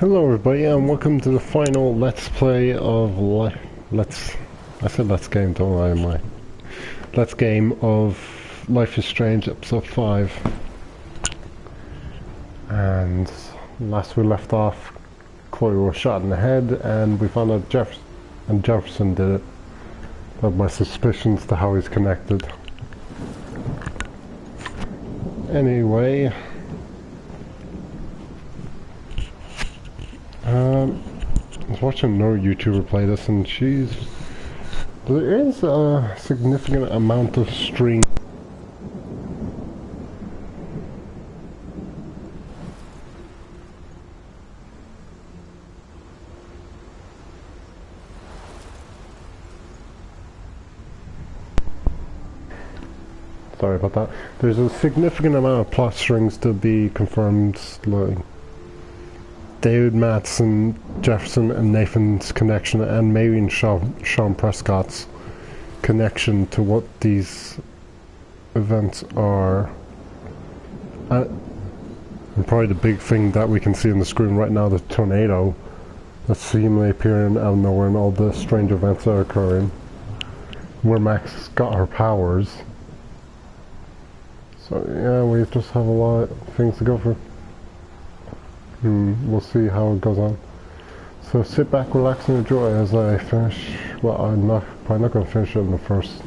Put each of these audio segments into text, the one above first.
Hello everybody and welcome to the final Let's Play of Let's Game, don't I, my Let's Game of Life is Strange episode 5. And last we left off, Chloe was shot in the head and we found out Jefferson did it. I have my suspicions to how he's connected. Anyway, I was watching another YouTuber play this, and there is a significant amount of string. Sorry about that. There's a significant amount of plot strings to be confirmed, like David Mattson, Jefferson and Nathan's connection, and maybe in Sean Prescott's connection to what these events are. And probably the big thing that we can see on the screen right now, the tornado that's seemingly appearing out of nowhere, and all the strange events that are occurring, where Max got her powers. So yeah, we just have a lot of things to go for. We'll see how it goes on. So sit back, relax and enjoy as I finish. Well, I'm probably not going to finish it in the first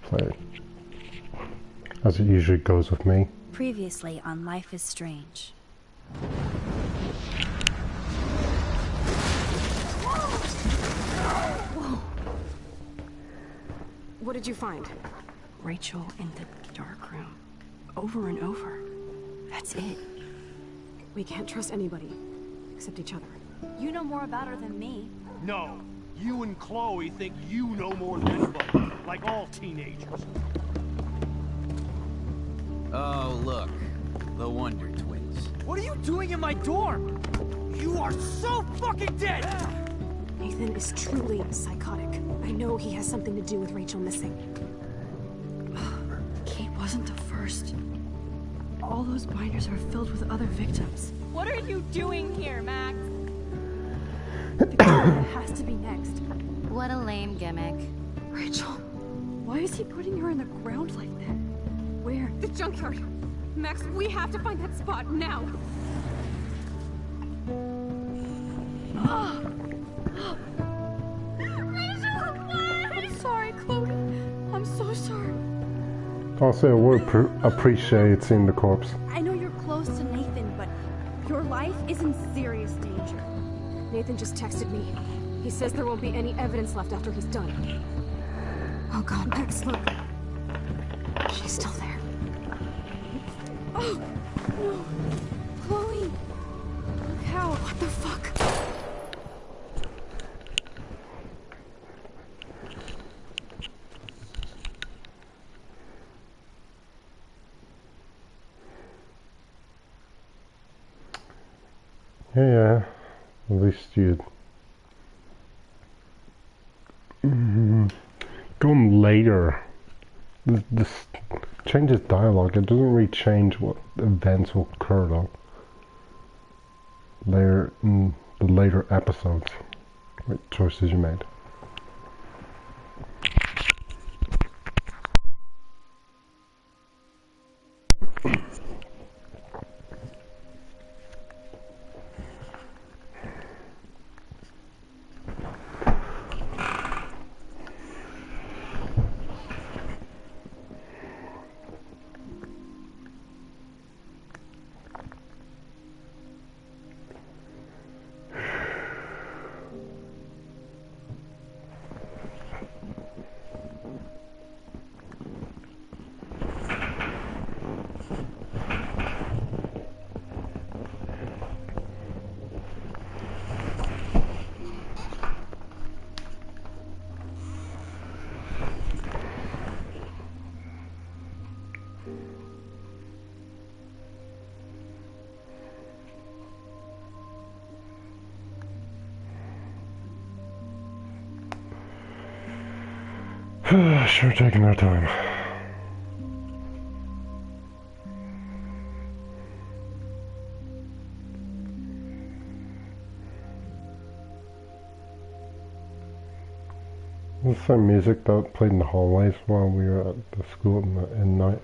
play, as it usually goes with me. Previously on Life is Strange. Whoa. What did you find? Rachel in the dark room. Over and over. That's it. We can't trust anybody, except each other. You know more about her than me. No, you and Chloe think you know more than anybody, like all teenagers. Oh, look. The Wonder Twins. What are you doing in my dorm? You are so fucking dead! Nathan is truly psychotic. I know he has something to do with Rachel missing. Kate wasn't the first. All those binders are filled with other victims. What are you doing here, Max? Victoria has to be next. What a lame gimmick. Rachel, why is he putting her in the ground like that? Where? The junkyard. Max, we have to find that spot now. Rachel, what? I'm sorry, Chloe. I'm so sorry. I'll say I would appreciate seeing the corpse. I know you're close to Nathan, but your life is in serious danger. Nathan just texted me. He says there won't be any evidence left after he's done. Oh God, Max, look. She's still there. Oh, no. Chloe. Look how. What the fuck? Yeah, at least you'd go later. This changes dialogue. It doesn't really change what events will occur though. Later in the later episodes, what choices you made. Sure, taking our time. There's some music that played in the hallways while we were at the school at night.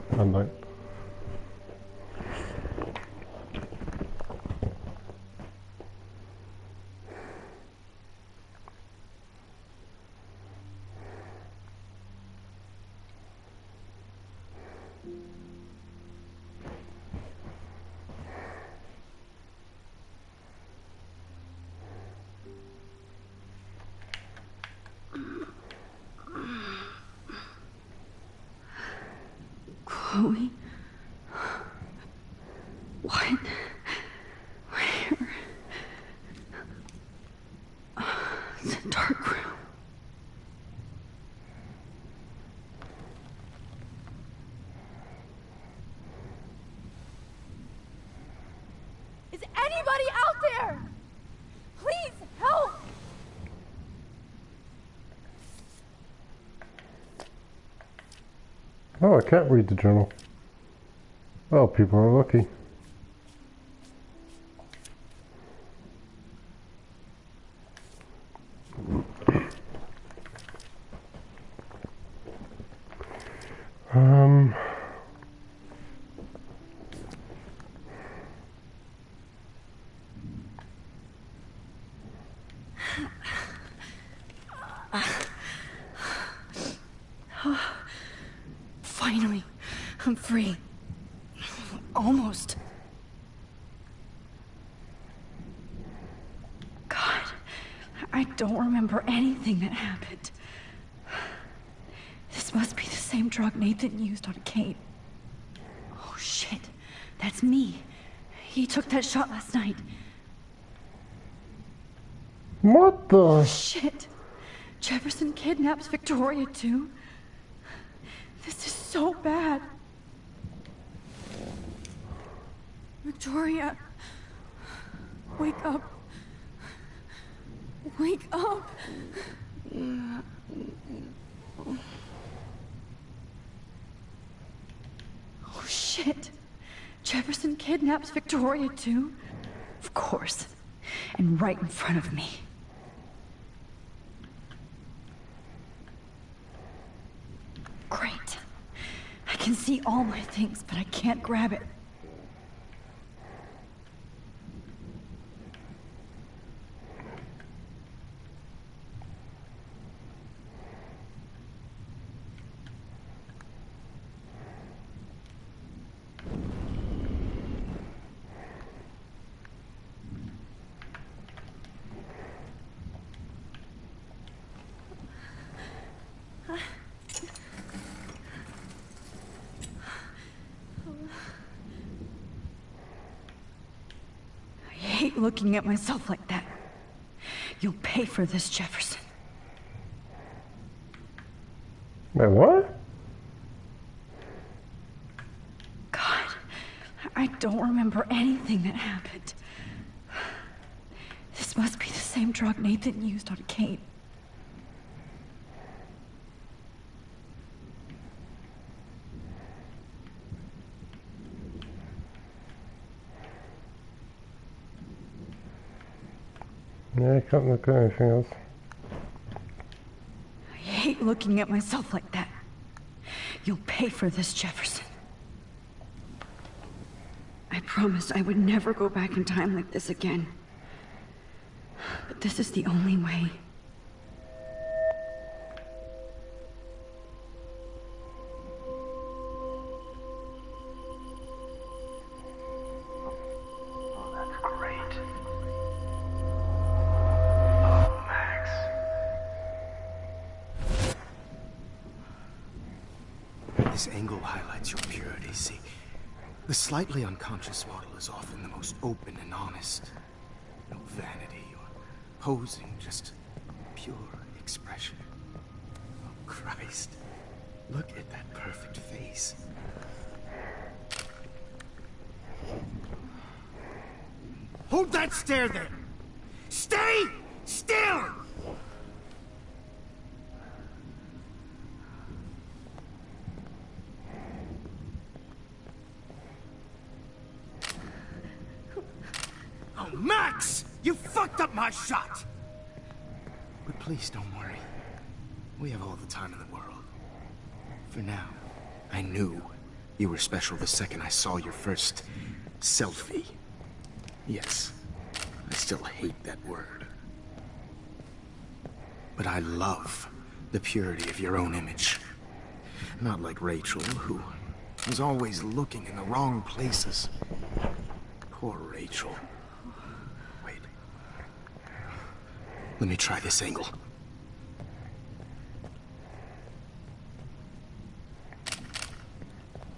Chloe? What? Where? It's a dark room. Is anybody out there? Please help! Oh, I can't read the journal. Oh, people are lucky. Um... Finally, I'm free. Almost. God, I don't remember anything that happened. This must be the same drug Nathan used on Kate. Oh shit, that's me. He took that shot last night. What the? Shit. Jefferson kidnaps Victoria too? This is so bad. Victoria, wake up. Wake up. Oh shit. Jefferson kidnaps Victoria too? Of course. And right in front of me. Great. I can see all my things, but I can't grab it. I hate looking at myself like that. You'll pay for this, Jefferson. Wait, what? God, I don't remember anything that happened. This must be the same drug Nathan used on Kate. Yeah, I can't look at anything else. I hate looking at myself like that. You'll pay for this, Jefferson. I promised I would never go back in time like this again. But this is the only way. This angle highlights your purity, see? The slightly unconscious model is often the most open and honest. No vanity or posing, just pure expression. Oh, Christ. Look at that perfect face. Hold that stare there! Stay still! Oh, Max! You fucked up my shot! But please don't worry. We have all the time in the world. For now, I knew you were special the second I saw your first selfie. Yes, I still hate that word. But I love the purity of your own image. Not like Rachel, who was always looking in the wrong places. Poor Rachel. Wait. Let me try this angle.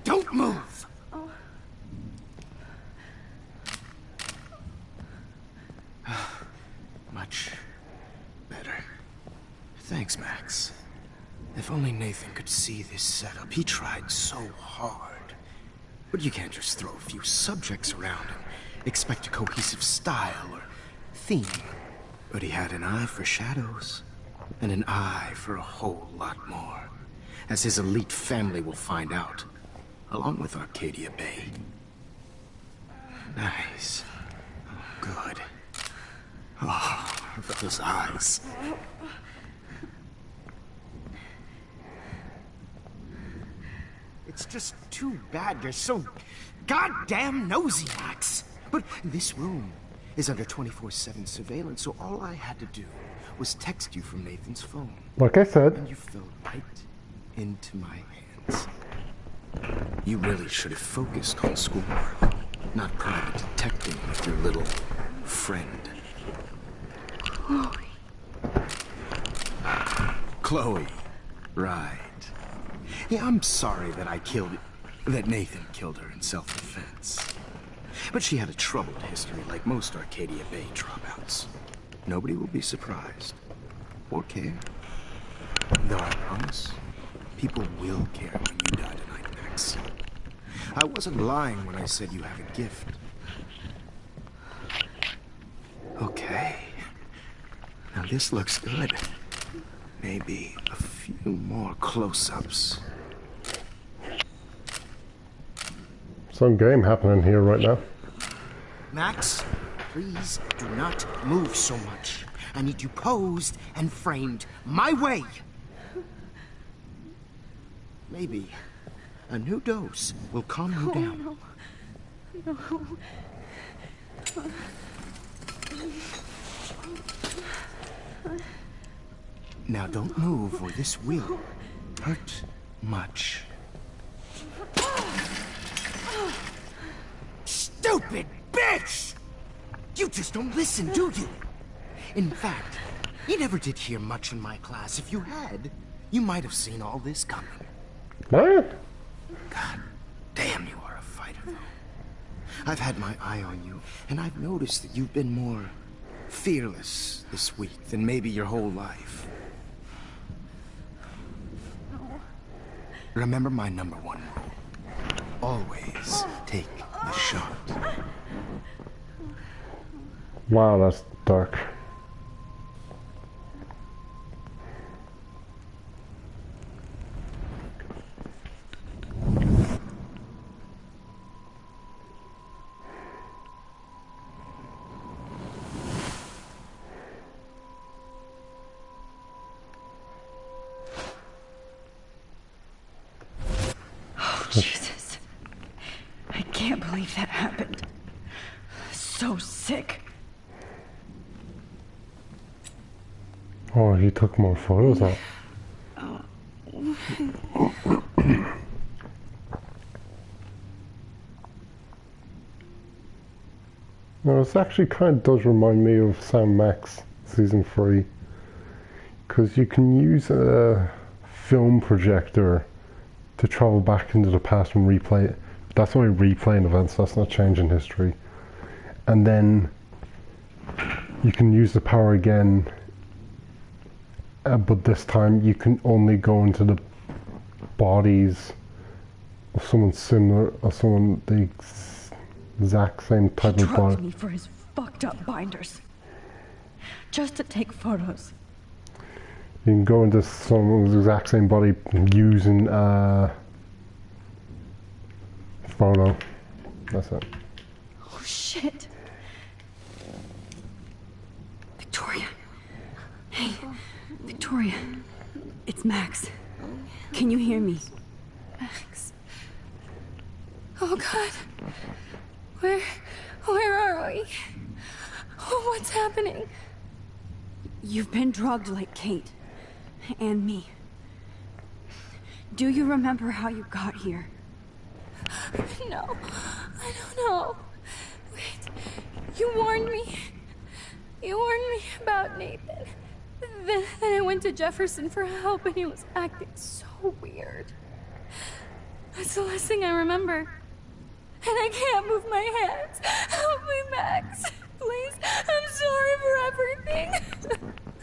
Don't move! Much better. Thanks, Max. If only Nathan could see this setup. He tried so hard. But you can't just throw a few subjects around and expect a cohesive style or theme. But he had an eye for shadows, and an eye for a whole lot more, as his elite family will find out, along with Arcadia Bay. Nice. Oh, good. Oh, those eyes. It's just too bad you're so goddamn nosy, Max. But this room is under 24/7 surveillance, so all I had to do was text you from Nathan's phone. Like I said. And you fell right into my hands. You really should have focused on schoolwork, not private detecting with your little friend. Chloe. Right. Yeah, I'm sorry that Nathan killed her in self-defense. But she had a troubled history like most Arcadia Bay dropouts. Nobody will be surprised. Or care. Though I promise, people will care when you die tonight, Max. I wasn't lying when I said you have a gift. Okay. Now this looks good. Maybe a few more close-ups. Some game happening here right now. Max, please do not move so much. I need you posed and framed my way. Maybe a new dose will calm you down. No. Now don't move or this will hurt much. Stupid bitch! You just don't listen, do you? In fact, you never did hear much in my class. If you had, you might have seen all this coming. Man! God damn, you are a fighter, though. I've had my eye on you, and I've noticed that you've been more fearless this week than maybe your whole life. Remember my number one rule. Always take the shot. Wow, that's dark. Jesus. I can't believe that happened. So sick. Oh, he took more photos out. No, this actually kind of does remind me of Sam Max season 3, because you can use a film projector to travel back into the past and replay it. That's only replaying events, that's not changing history. And then you can use the power again, but this time you can only go into the bodies of someone similar, or someone the exact same type He of drugged body. me for his fucked up binders. Just to take photos. You can go into someone's exact same body using photo. That's it. Oh shit. Victoria. Hey, Victoria. It's Max. Can you hear me? Max. Oh God. Where are we? Oh, what's happening? You've been drugged like Kate. And me. Do you remember how you got here? No, I don't know. Wait, you warned me. You warned me about Nathan. Then I went to Jefferson for help and he was acting so weird. That's the last thing I remember. And I can't move my hands. Help me, Max. Please, I'm sorry for everything.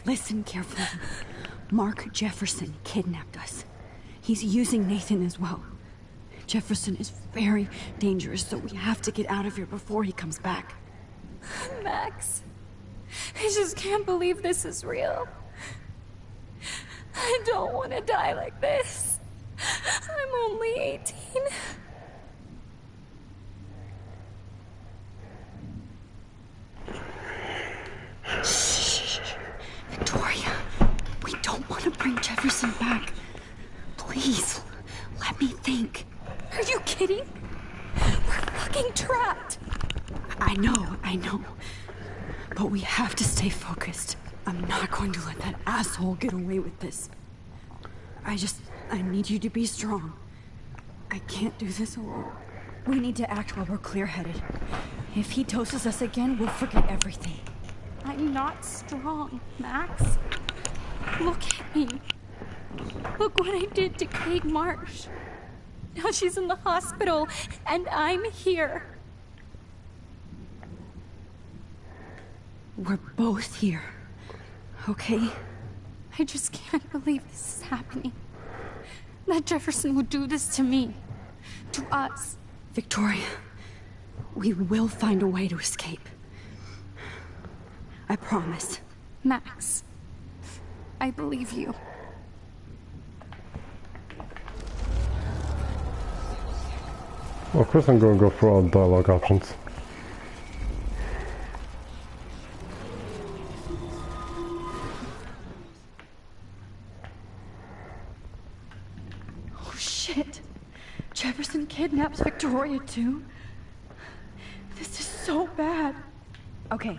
Listen carefully. Mark Jefferson kidnapped us. He's using Nathan as well. Jefferson is very dangerous, so we have to get out of here before he comes back. Max, I just can't believe this is real. I don't want to die like this. I'm only 18. Shh. Victoria, we don't want to bring Jefferson back. Please, let me think. Are you kidding? We're fucking trapped. I know. But we have to stay focused. I'm not going to let that asshole get away with this. I need you to be strong. I can't do this alone. We need to act while we're clear-headed. If he doses us again, we'll forget everything. I'm not strong, Max. Look at me. Look what I did to Kate Marsh. Now she's in the hospital, and I'm here. We're both here, okay? I just can't believe this is happening. That Jefferson would do this to me. To us. Victoria, we will find a way to escape. I promise. Max, I believe you. Well, of course I'm going to go for all dialogue options. Oh shit! Jefferson kidnaps Victoria too? This is so bad. Okay,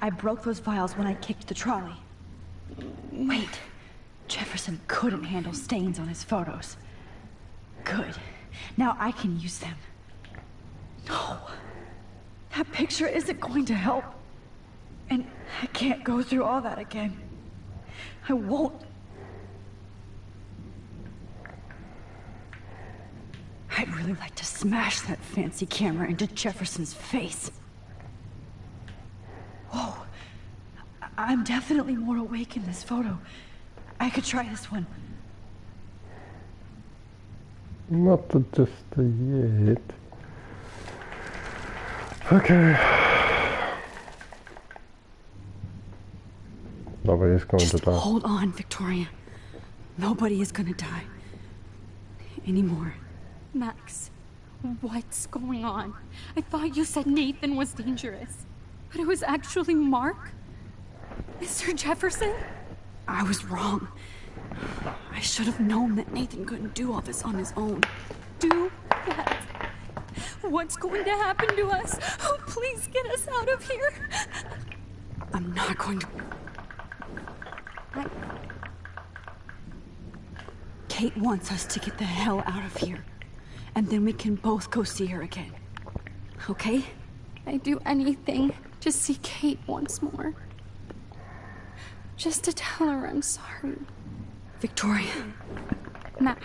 I broke those vials when I kicked the trolley. Wait, Jefferson couldn't handle stains on his photos. Good. Now I can use them. No, that picture isn't going to help. And I can't go through all that again. I won't. I'd really like to smash that fancy camera into Jefferson's face. Whoa, I'm definitely more awake in this photo. I could try this one. Not just yet. Okay. Nobody's going to die. Hold on, Victoria. Nobody is gonna die. Anymore. Max, what's going on? I thought you said Nathan was dangerous. But it was actually Mark? Mr. Jefferson? I was wrong. I should have known that Nathan couldn't do all this on his own. Do what? What's going to happen to us? Oh, please get us out of here. I'm not going to... Kate wants us to get the hell out of here. And then we can both go see her again. Okay? I'd do anything to see Kate once more. Just to tell her I'm sorry. Victoria. Matt.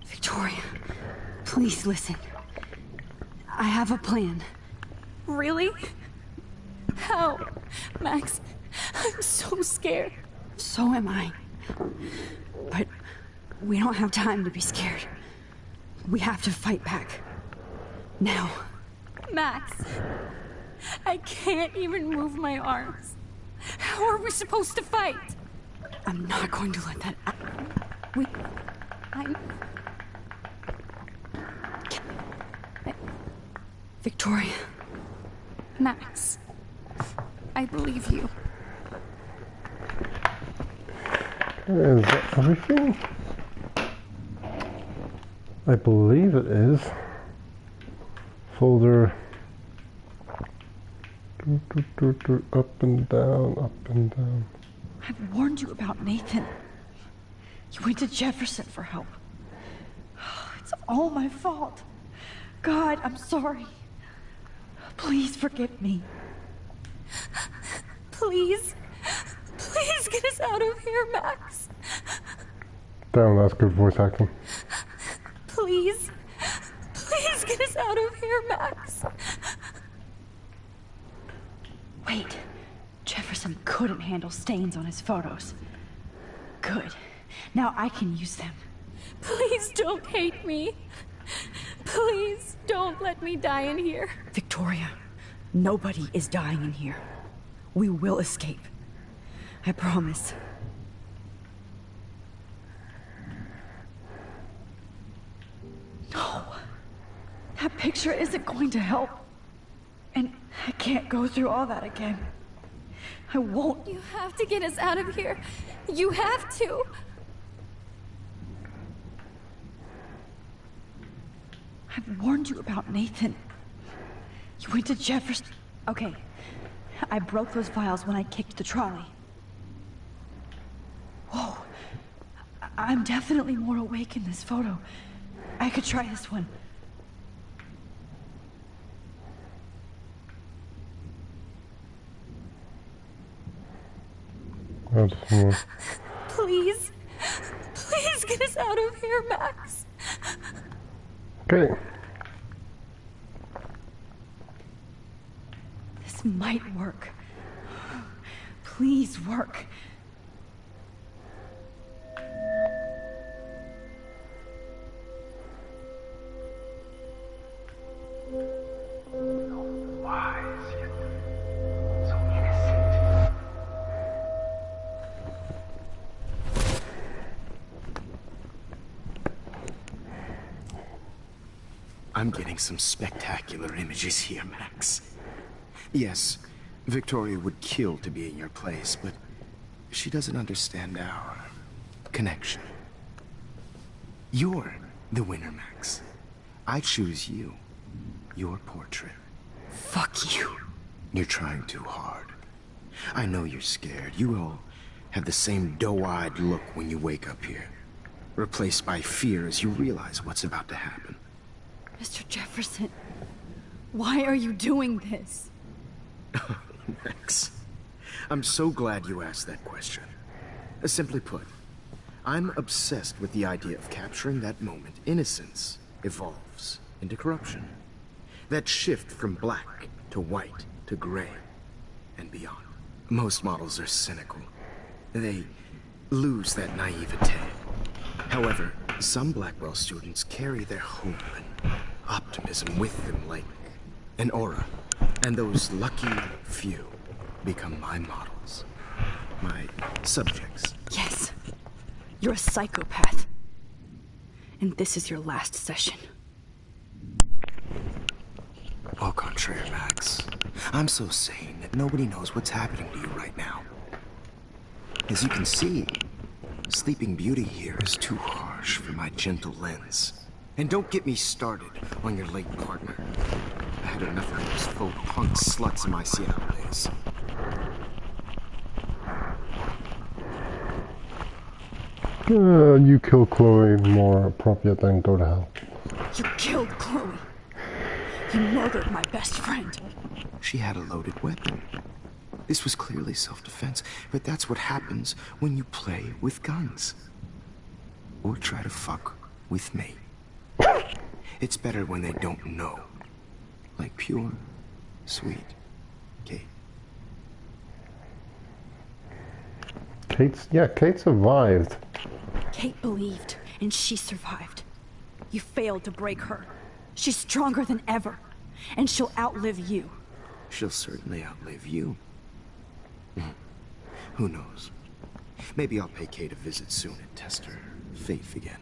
Victoria, please listen. I have a plan. Really? How? Max, I'm so scared. So am I. But we don't have time to be scared. We have to fight back. Now. Max, I can't even move my arms. How are we supposed to fight? I'm not going to let that Victoria. Max, I believe you. Is that everything? I believe it is. Folder. Up and down, up and down. I've warned you about Nathan. You went to Jefferson for help. It's all my fault. God, I'm sorry. Please forgive me. Please. Please get us out of here, Max. Damn, that's good voice acting. Please. Please get us out of here, Max. Wait. Jefferson couldn't handle stains on his photos. Good. Now I can use them. Please don't hate me. Please don't let me die in here. Victoria, nobody is dying in here. We will escape. I promise. No. That picture isn't going to help. And I can't go through all that again. I won't. You have to get us out of here. You have to. I've warned you about Nathan. You went to Jefferson. Okay. I broke those files when I kicked the trolley. Whoa. I'm definitely more awake in this photo. I could try this one. Please. Please get us out of here, Max. Okay. This might work. Please work. I'm getting some spectacular images here, Max. Yes, Victoria would kill to be in your place, but she doesn't understand our connection. You're the winner, Max. I choose you. Your portrait. Fuck you. You're trying too hard. I know you're scared. You all have the same doe-eyed look when you wake up here. Replaced by fear as you realize what's about to happen. Mr. Jefferson, why are you doing this? Max, I'm so glad you asked that question. Simply put, I'm obsessed with the idea of capturing that moment innocence evolves into corruption. That shift from black to white to gray and beyond. Most models are cynical. They lose that naivete. However, some Blackwell students carry their hope and optimism with them like an aura. And those lucky few become my models. My subjects. Yes. You're a psychopath. And this is your last session. Au contraire, Max. I'm so sane that nobody knows what's happening to you right now. As you can see, Sleeping Beauty here is too harsh for my gentle lens. And don't get me started on your late partner. I had enough of those faux punk sluts in my Seattle days. You kill Chloe more appropriate than go to hell. You killed Chloe. You murdered my best friend. She had a loaded weapon. This was clearly self-defense, but that's what happens when you play with guns. Or try to fuck with me. It's better when they don't know. Like pure, sweet Kate. Kate survived. Kate believed, and she survived. You failed to break her. She's stronger than ever, and she'll outlive you. she'll certainly outlive you. Who knows? Maybe I'll pay Kate a visit soon and test her faith again.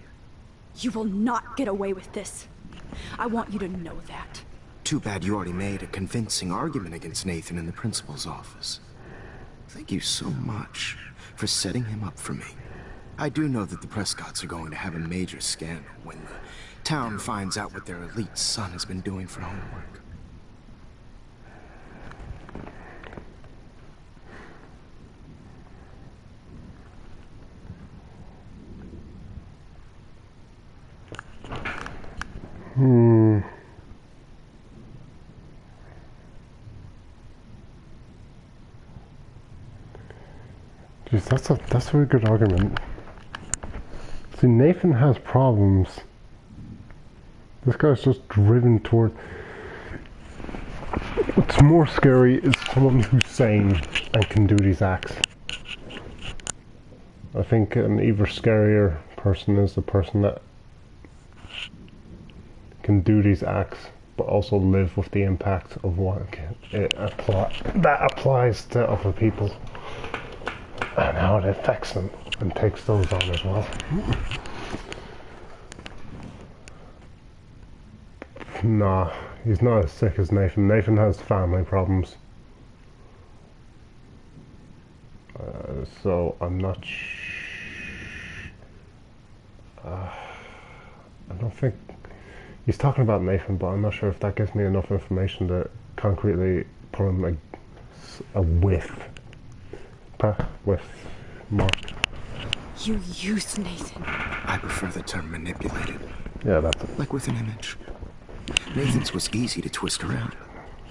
You will not get away with this. I want you to know that. Too bad you already made a convincing argument against Nathan in the principal's office. Thank you so much for setting him up for me. I do know that the Prescotts are going to have a major scandal when the town finds out what their elite son has been doing for homework. Jeez, that's a really good argument. See, Nathan has problems. This guy's just driven toward... What's more scary is someone who's sane and can do these acts. I think an even scarier person is the person that can do these acts but also live with the impact of what that applies to other people and how it affects them and takes those on as well. Nah, he's not as sick as Nathan. Nathan has family problems. So I'm not I don't think he's talking about Nathan, but I'm not sure if that gives me enough information to concretely put him a with mark. You used Nathan. I prefer the term manipulated. Yeah, that's it. Like with an image. Nathan's was easy to twist around.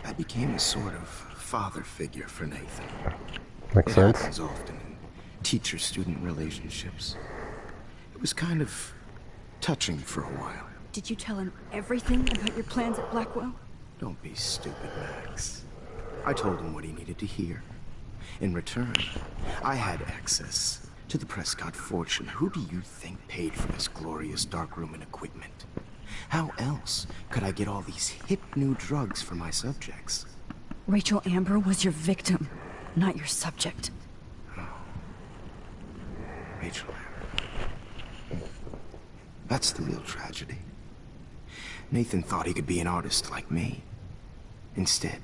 I became a sort of father figure for Nathan. Makes sense. Happens often in teacher-student relationships. It was kind of touching for a while. Did you tell him everything about your plans at Blackwell? Don't be stupid, Max. I told him what he needed to hear. In return, I had access to the Prescott fortune. Who do you think paid for this glorious darkroom and equipment? How else could I get all these hip new drugs for my subjects? Rachel Amber was your victim, not your subject. Oh. Rachel Amber. That's the real tragedy. Nathan thought he could be an artist like me. Instead,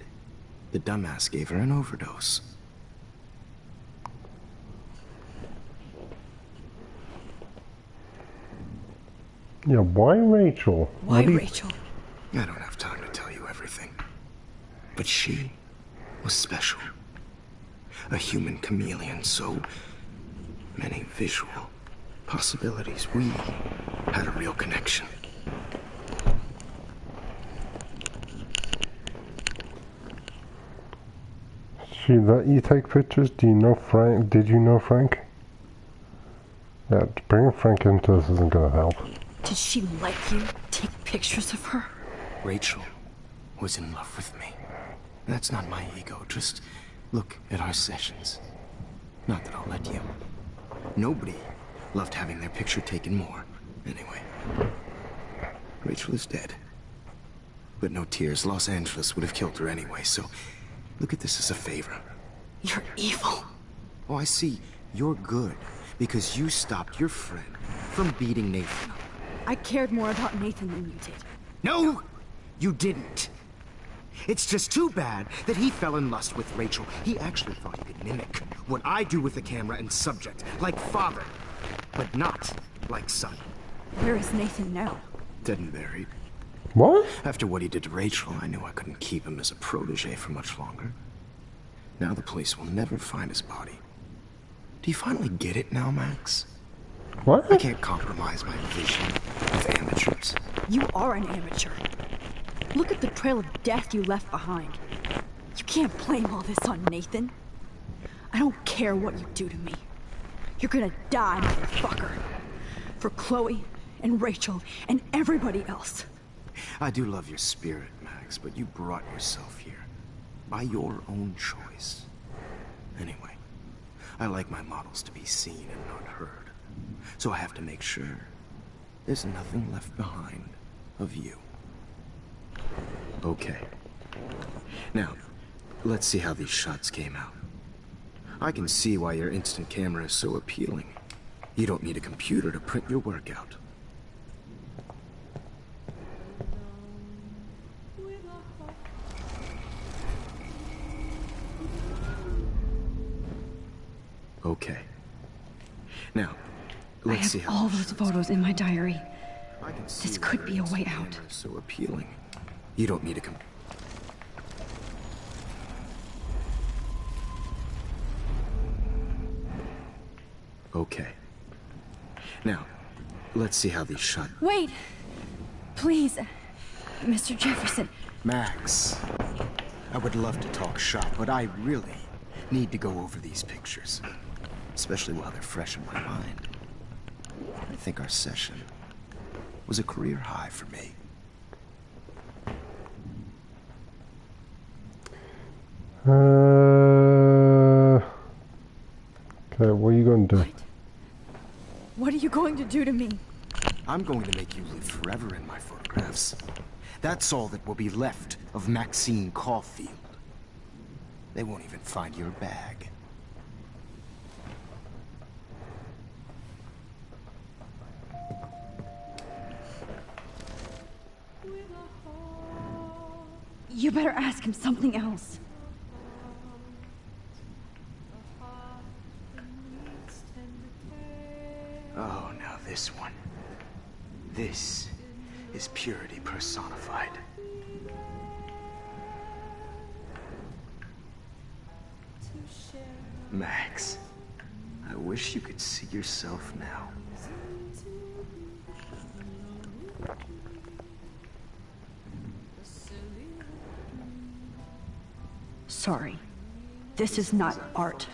the dumbass gave her an overdose. Yeah, why Rachel? Why Rachel? I don't have time to tell you everything. But she was special. A human chameleon, so many visual possibilities. We had a real connection. She let you take pictures? Do you know Frank? Did you know Frank? Yeah, bringing Frank into this isn't gonna help. Did she let you take pictures of her? Rachel was in love with me. That's not my ego. Just look at our sessions. Not that I'll let you. Nobody loved having their picture taken more. Anyway, Rachel is dead. But no tears. Los Angeles would have killed her anyway, so look at this as a favor. You're evil. Oh, I see. You're good because you stopped your friend from beating Nathan up. I cared more about Nathan than you did. No, you didn't. It's just too bad that he fell in lust with Rachel. He actually thought he could mimic what I do with the camera and subject, like father, but not like son. Where is Nathan now? Dead and buried. What? After what he did to Rachel, I knew I couldn't keep him as a protege for much longer. Now the police will never find his body. Do you finally get it now, Max? What? I can't compromise my vision with amateurs. You are an amateur. Look at the trail of death you left behind. You can't blame all this on Nathan. I don't care what you do to me. You're gonna die, motherfucker. For Chloe and Rachel and everybody else. I do love your spirit, Max, but you brought yourself here. By your own choice. Anyway, I like my models to be seen and not heard. So I have to make sure there's nothing left behind of you. Okay. Now, let's see how these shots came out. I can see why your instant camera is so appealing. You don't need a computer to print your work out. Okay. Now, let's see how all those photos in my diary. I can see This why could your be a way instant out. camera is so appealing. You don't need a Okay. Now, let's see how these shots... Wait! Please, Mr. Jefferson. Max, I would love to talk shop, but I really need to go over these pictures. Especially while they're fresh in my mind. I think our session was a career high for me. Okay, what are you going to do? What are you going to do to me? I'm going to make you live forever in my photographs. That's all that will be left of Maxine Caulfield. They won't even find your bag. You better ask him something else. Oh, now this one. This is purity personified. Max, I wish you could see yourself now. Sorry. This is not art.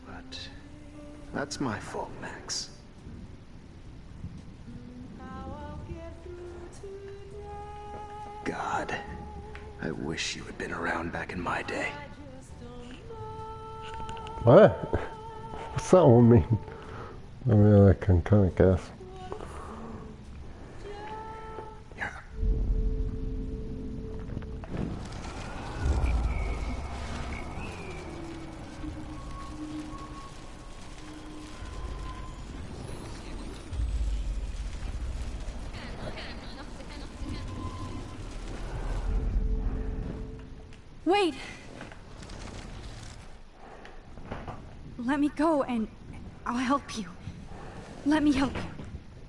But that's my fault, Max. God, I wish you had been around back in my day. What? What's that one mean? I mean, I can kind of guess. Yeah. Wait! Let me go and I'll help you. Let me help you.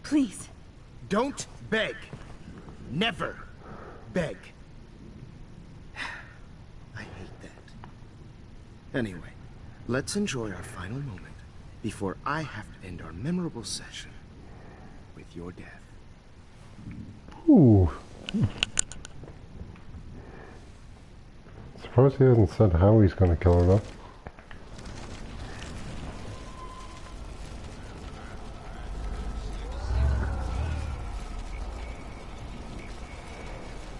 Please. Don't beg. Never beg. I hate that. Anyway, let's enjoy our final moment before I have to end our memorable session with your death. Ooh. Suppose he hasn't said how he's going to kill her though.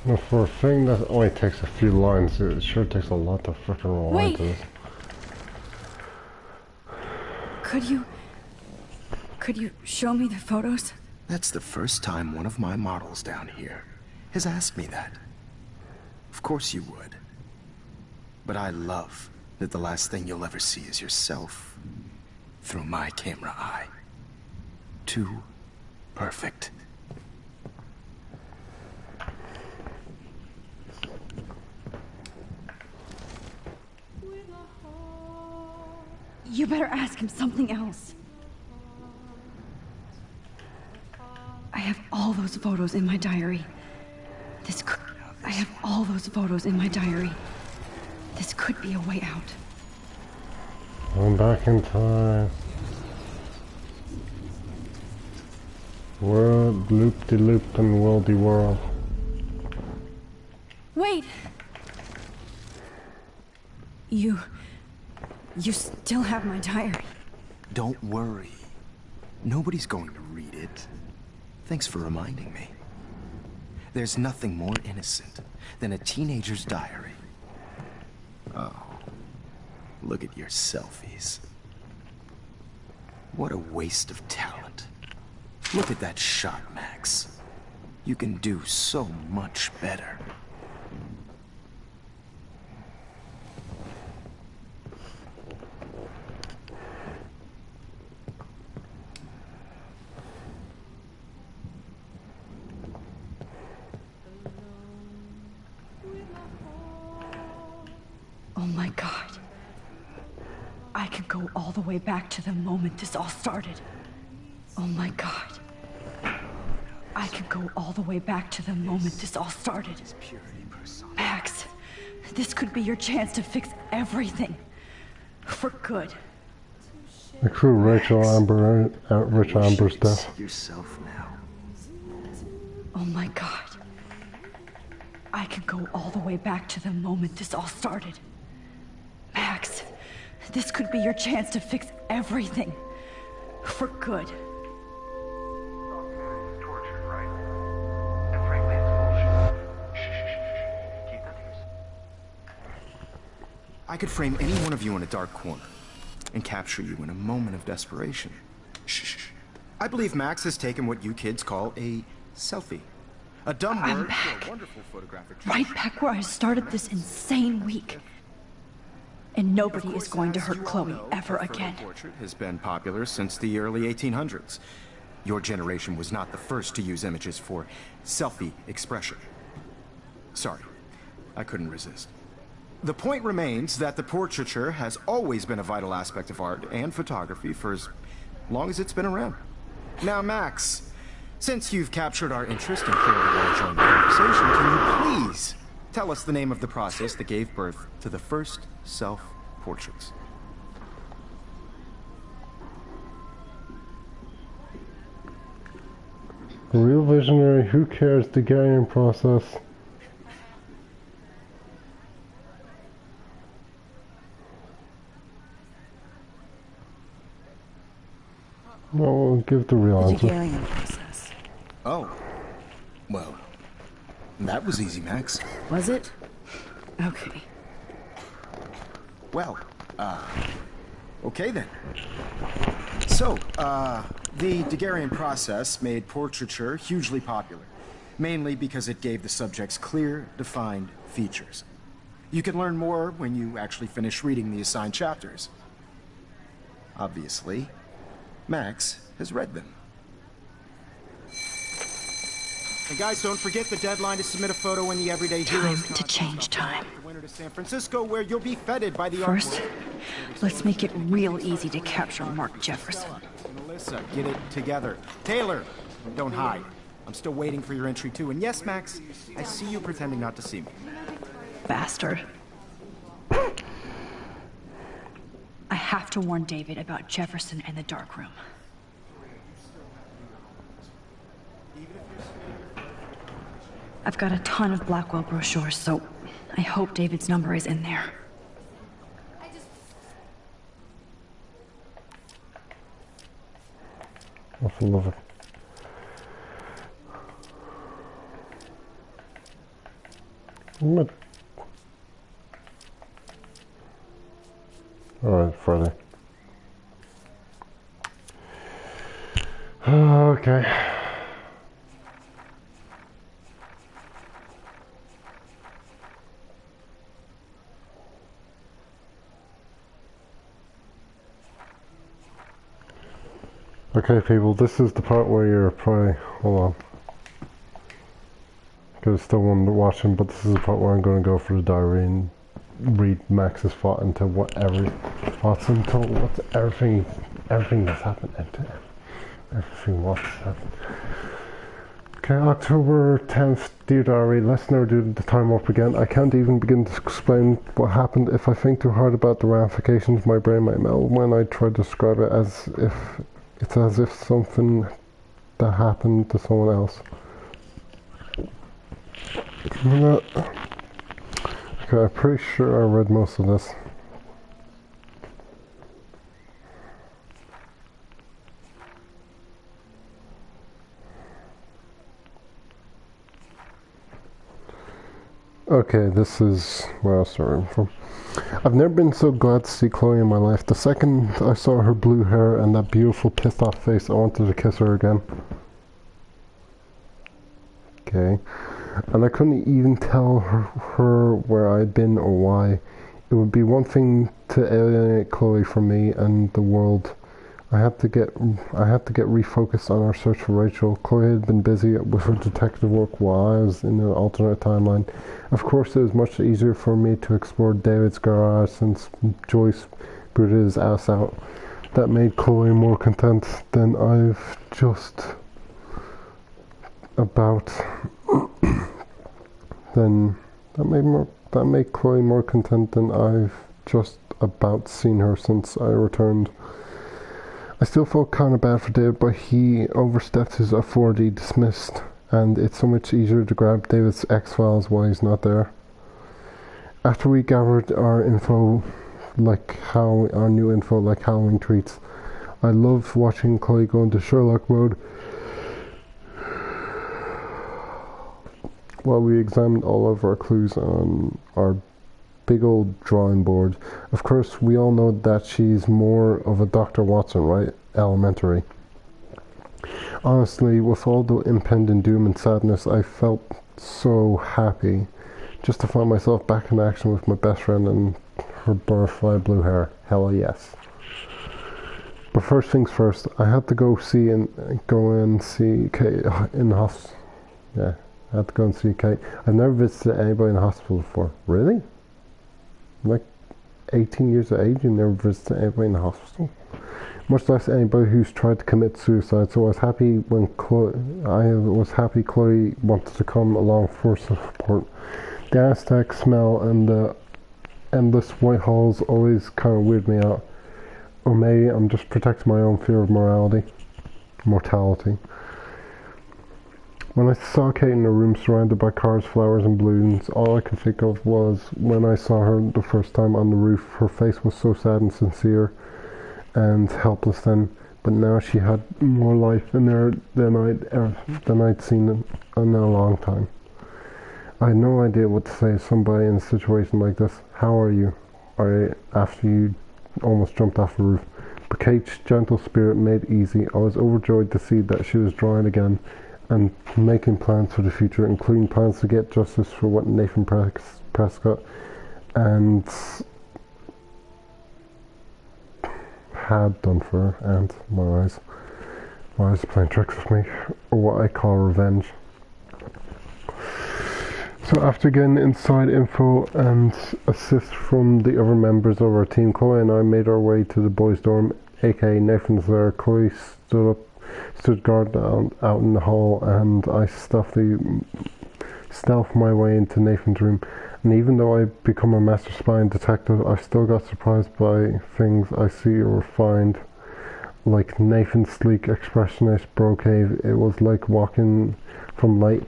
Well, for a thing that only takes a few lines, it sure takes a lot to frickin' roll into this. Could you show me the photos? That's the first time one of my models down here has asked me that. Of course you would. But I love that the last thing you'll ever see is yourself through my camera eye. Too perfect. You better ask him something else. I have all those photos in my diary. I have all those photos in my diary. This could be a way out. I'm back in time. World loop-de-loop and worldy world. Wait! You still have my diary. Don't worry. Nobody's going to read it. Thanks for reminding me. There's nothing more innocent than a teenager's diary. Oh, look at your selfies. What a waste of talent. Look at that shot, Max. You can do so much better. Oh my God. I can go all the way back to the moment this all started. Oh my God. I can go all the way back to the moment this all started. Max, this could be your chance to fix everything. For good. The crew Rachel Amber's death. Yourself now. Oh my God. I can go all the way back to the moment this all started. Max, this could be your chance to fix everything. For good. Torture, right? And frankly, it's bullshit. Shh. Keep that to yourself. I could frame any one of you in a dark corner and capture you in a moment of desperation. Shh. I believe Max has taken what you kids call a selfie. A dumb I'm word back. for a wonderful photographic Right back where I started this insane week. And nobody is going to hurt Chloe ever again. The portrait has been popular since the early 1800s. Your generation was not the first to use images for selfie expression. Sorry, I couldn't resist. The point remains that the portraiture has always been a vital aspect of art and photography for as long as it's been around. Now, Max, since you've captured our interest and cleared a large join the conversation, can you please tell us the name of the process that gave birth to the first self-portraits? The real visionary, who cares, the Garian process. No, we'll give the real answer. Hegelian process. Oh. Well, that was easy, Max. Was it? Okay. Well, okay then. So, the Daguerrean process made portraiture hugely popular, mainly because it gave the subjects clear, defined features. You can learn more when you actually finish reading the assigned chapters. Obviously, Max has read them. And guys, don't forget the deadline to submit a photo in the Everyday Heroes Time to change time. The winner to San Francisco, where you'll be feted by the First, art world. let's make it real easy to capture Mark Jefferson. And Alyssa, get it together. Taylor, don't hide. I'm still waiting for your entry too. And yes, Max, I see you pretending not to see me. Bastard. I have to warn David about Jefferson and the dark room. I've got a ton of Blackwell brochures, so I hope David's number is in there. I love it. Alright, Friday. Okay. Okay, people, this is the part where you're probably... Hold on. Because I still want to watch him, but this is the part where I'm going to go for the diary and read Max's thought into whatever thoughts into what's everything that's happened into everything what's happened. Okay, October 10th, dear diary, let's never do the time up again. I can't even begin to explain what happened. If I think too hard about the ramifications, my brain might melt when I try to describe it it's as if something that happened to someone else. Okay, I'm pretty sure I read most of this. Okay, this is where I'll start from. I've never been so glad to see Chloe in my life. The second I saw her blue hair and that beautiful pissed off face, I wanted to kiss her again. Okay. And I couldn't even tell her where I'd been or why. It would be one thing to alienate Chloe from me and the world I had to get refocused on our search for Rachel. Chloe had been busy with her detective work while I was in an alternate timeline. Of course, it was much easier for me to explore David's garage since Joyce booted his ass out. That made Chloe more content than I've just about. That made Chloe more content than I've just about seen her since I returned. I still felt kind of bad for David, but he overstepped his authority dismissed, and it's so much easier to grab David's X-Files while he's not there. After we gathered our new info like Halloween treats, I loved watching Chloe go into Sherlock mode while we examined all of our clues on our big old drawing board. Of course, we all know that she's more of a Dr. Watson, right? Elementary. Honestly, with all the impending doom and sadness, I felt so happy just to find myself back in action with my best friend and her butterfly blue hair. Hell yes. But first things first, I had to go and see Kate in the hospital. Yeah, I had to go and see Kate. I've never visited anybody in the hospital before. Really? Like 18 years of age, you never visited anybody in the hospital? Much less anybody who's tried to commit suicide. So I was happy when Chloe wanted to come along for support. The anesthetic smell and the endless white halls always kind of weird me out. Or maybe I'm just protecting my own fear of mortality. When I saw Kate in a room surrounded by cars, flowers and balloons, all I could think of was when I saw her the first time on the roof. Her face was so sad and sincere and helpless then, but now she had more life in there than I'd seen in a long time. I had no idea what to say to somebody in a situation like this. How are you? After you almost jumped off the roof. But Kate's gentle spirit made it easy. I was overjoyed to see that she was drawing again and making plans for the future, including plans to get justice for what Nathan Prescott and had done for her, and my eyes playing tricks with me, or what I call revenge. So after getting inside info and assist from the other members of our team, Chloe and I made our way to the boys' dorm, aka Nathan's lair. Chloe stood guard out in the hall, and I stealthed my way into Nathan's room. And even though I'd become a master spy and detective, I still got surprised by things I see or find, like Nathan's sleek, expressionist brocade. It was like walking from light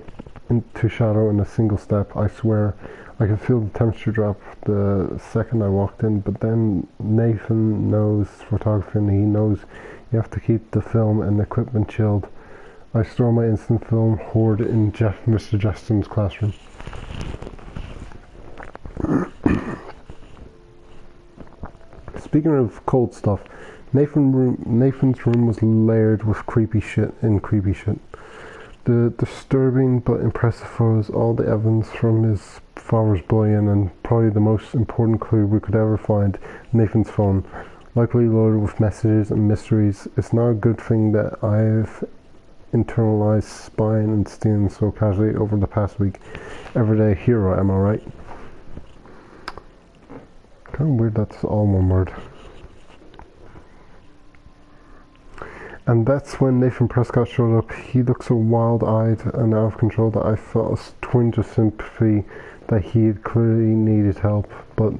into shadow in a single step. I swear, I could feel the temperature drop the second I walked in. But then Nathan knows photography, and he knows you have to keep the film and equipment chilled. I store my instant film hoard in Mr. Justin's classroom. Speaking of cold stuff, Nathan's room was layered with creepy shit. The disturbing but impressive photos, all the evidence from his father's bullying, and probably the most important clue we could ever find, Nathan's phone, likely loaded with messages and mysteries. It's not a good thing that I've internalized spying and stealing so casually over the past week. Everyday hero, am I right? Kind of weird that's all one word. And that's when Nathan Prescott showed up. He looked so wild-eyed and out of control that I felt a twinge of sympathy that he had clearly needed help. But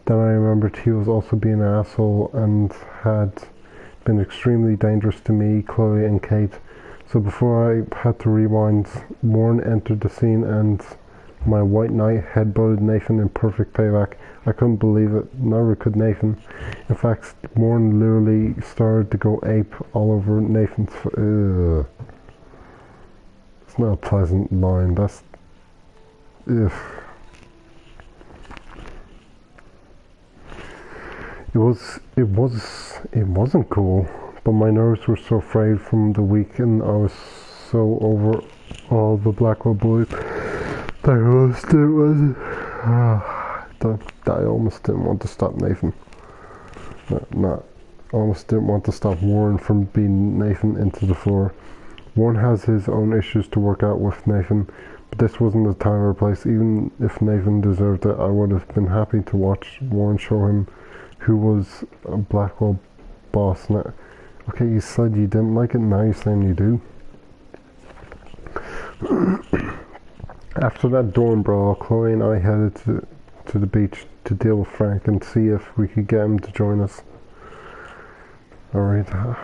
then I remembered he was also being an asshole and had been extremely dangerous to me, Chloe and Kate. So before I had to rewind, Warren entered the scene and my white knight headbutted Nathan in perfect payback. I couldn't believe it, neither could Nathan. In fact, Warren literally started to go ape all over Nathan's... It's not a pleasant line, that's... Ugh. It wasn't cool, but my nerves were so frayed from the week and I was so over all the Blackwell boys that I almost didn't want to stop Nathan. almost didn't want to stop Warren from beating Nathan into the floor. Warren has his own issues to work out with Nathan, but this wasn't the time or place. Even if Nathan deserved it, I would have been happy to watch Warren show him who was a Blackwell boss. Now, okay, you said you didn't like it, now you're saying you do. After that dorm brawl, Chloe and I headed to the beach to deal with Frank and see if we could get him to join us. Alright, I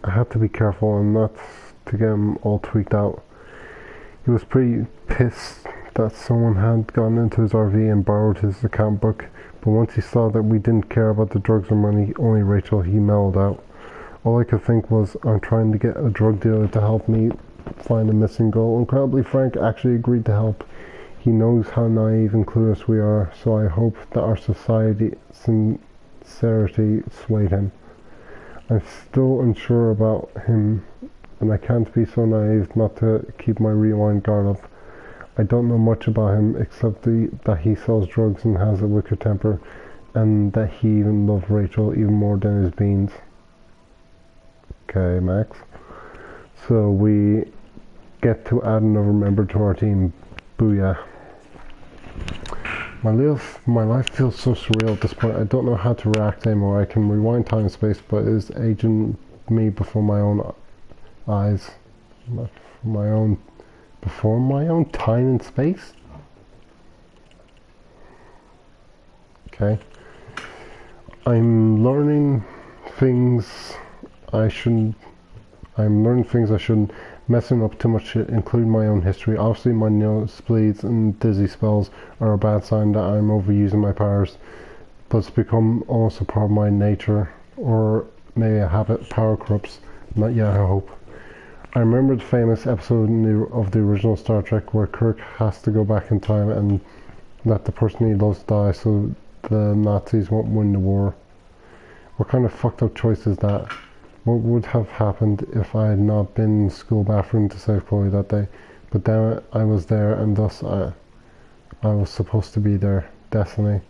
had to be careful and not to get him all tweaked out. He was pretty pissed that someone had gone into his RV and borrowed his account book, but once he saw that we didn't care about the drugs or money, only Rachel, he mellowed out. All I could think was, I'm trying to get a drug dealer to help me find a missing girl. Incredibly, Frank actually agreed to help. He knows how naive and clueless we are, so I hope that our sincerity swayed him. I'm still unsure about him, and I can't be so naive not to keep my rewind guard up. I don't know much about him except that he sells drugs and has a wicked temper, and that he even loved Rachel even more than his beans. Okay, Max. So we get to add another member to our team. Booyah. My life feels so surreal at this point. I don't know how to react anymore. I can rewind time and space, but it is aging me before my own eyes. Before my own time and space? Okay. I'm learning things I shouldn't. Messing up too much shit, including my own history. Obviously, my nosebleeds and dizzy spells are a bad sign that I'm overusing my powers, but it's become almost a part of my nature, or maybe a habit. Power corrupts. Not yet, I hope. I remember the famous episode of the original Star Trek where Kirk has to go back in time and let the person he loves die so the Nazis won't win the war. What kind of fucked up choice is that? What would have happened if I had not been in the school bathroom to save Chloe that day? But damn it, I was there, and thus I was supposed to be there. Destiny.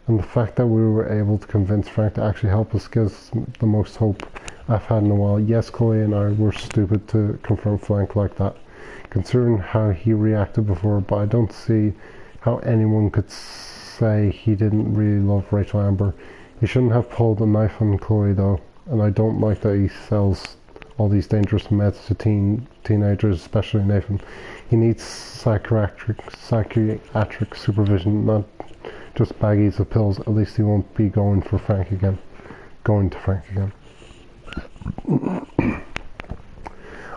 And the fact that we were able to convince Frank to actually help us gives the most hope I've had in a while. Yes, Chloe and I were stupid to confront Frank like that, considering how he reacted before, but I don't see how anyone could say he didn't really love Rachel Amber. He shouldn't have pulled a knife on Chloe though. And I don't like that he sells all these dangerous meds to teenagers, especially Nathan. He needs psychiatric supervision, not just baggies of pills. At least he won't be going to Frank again.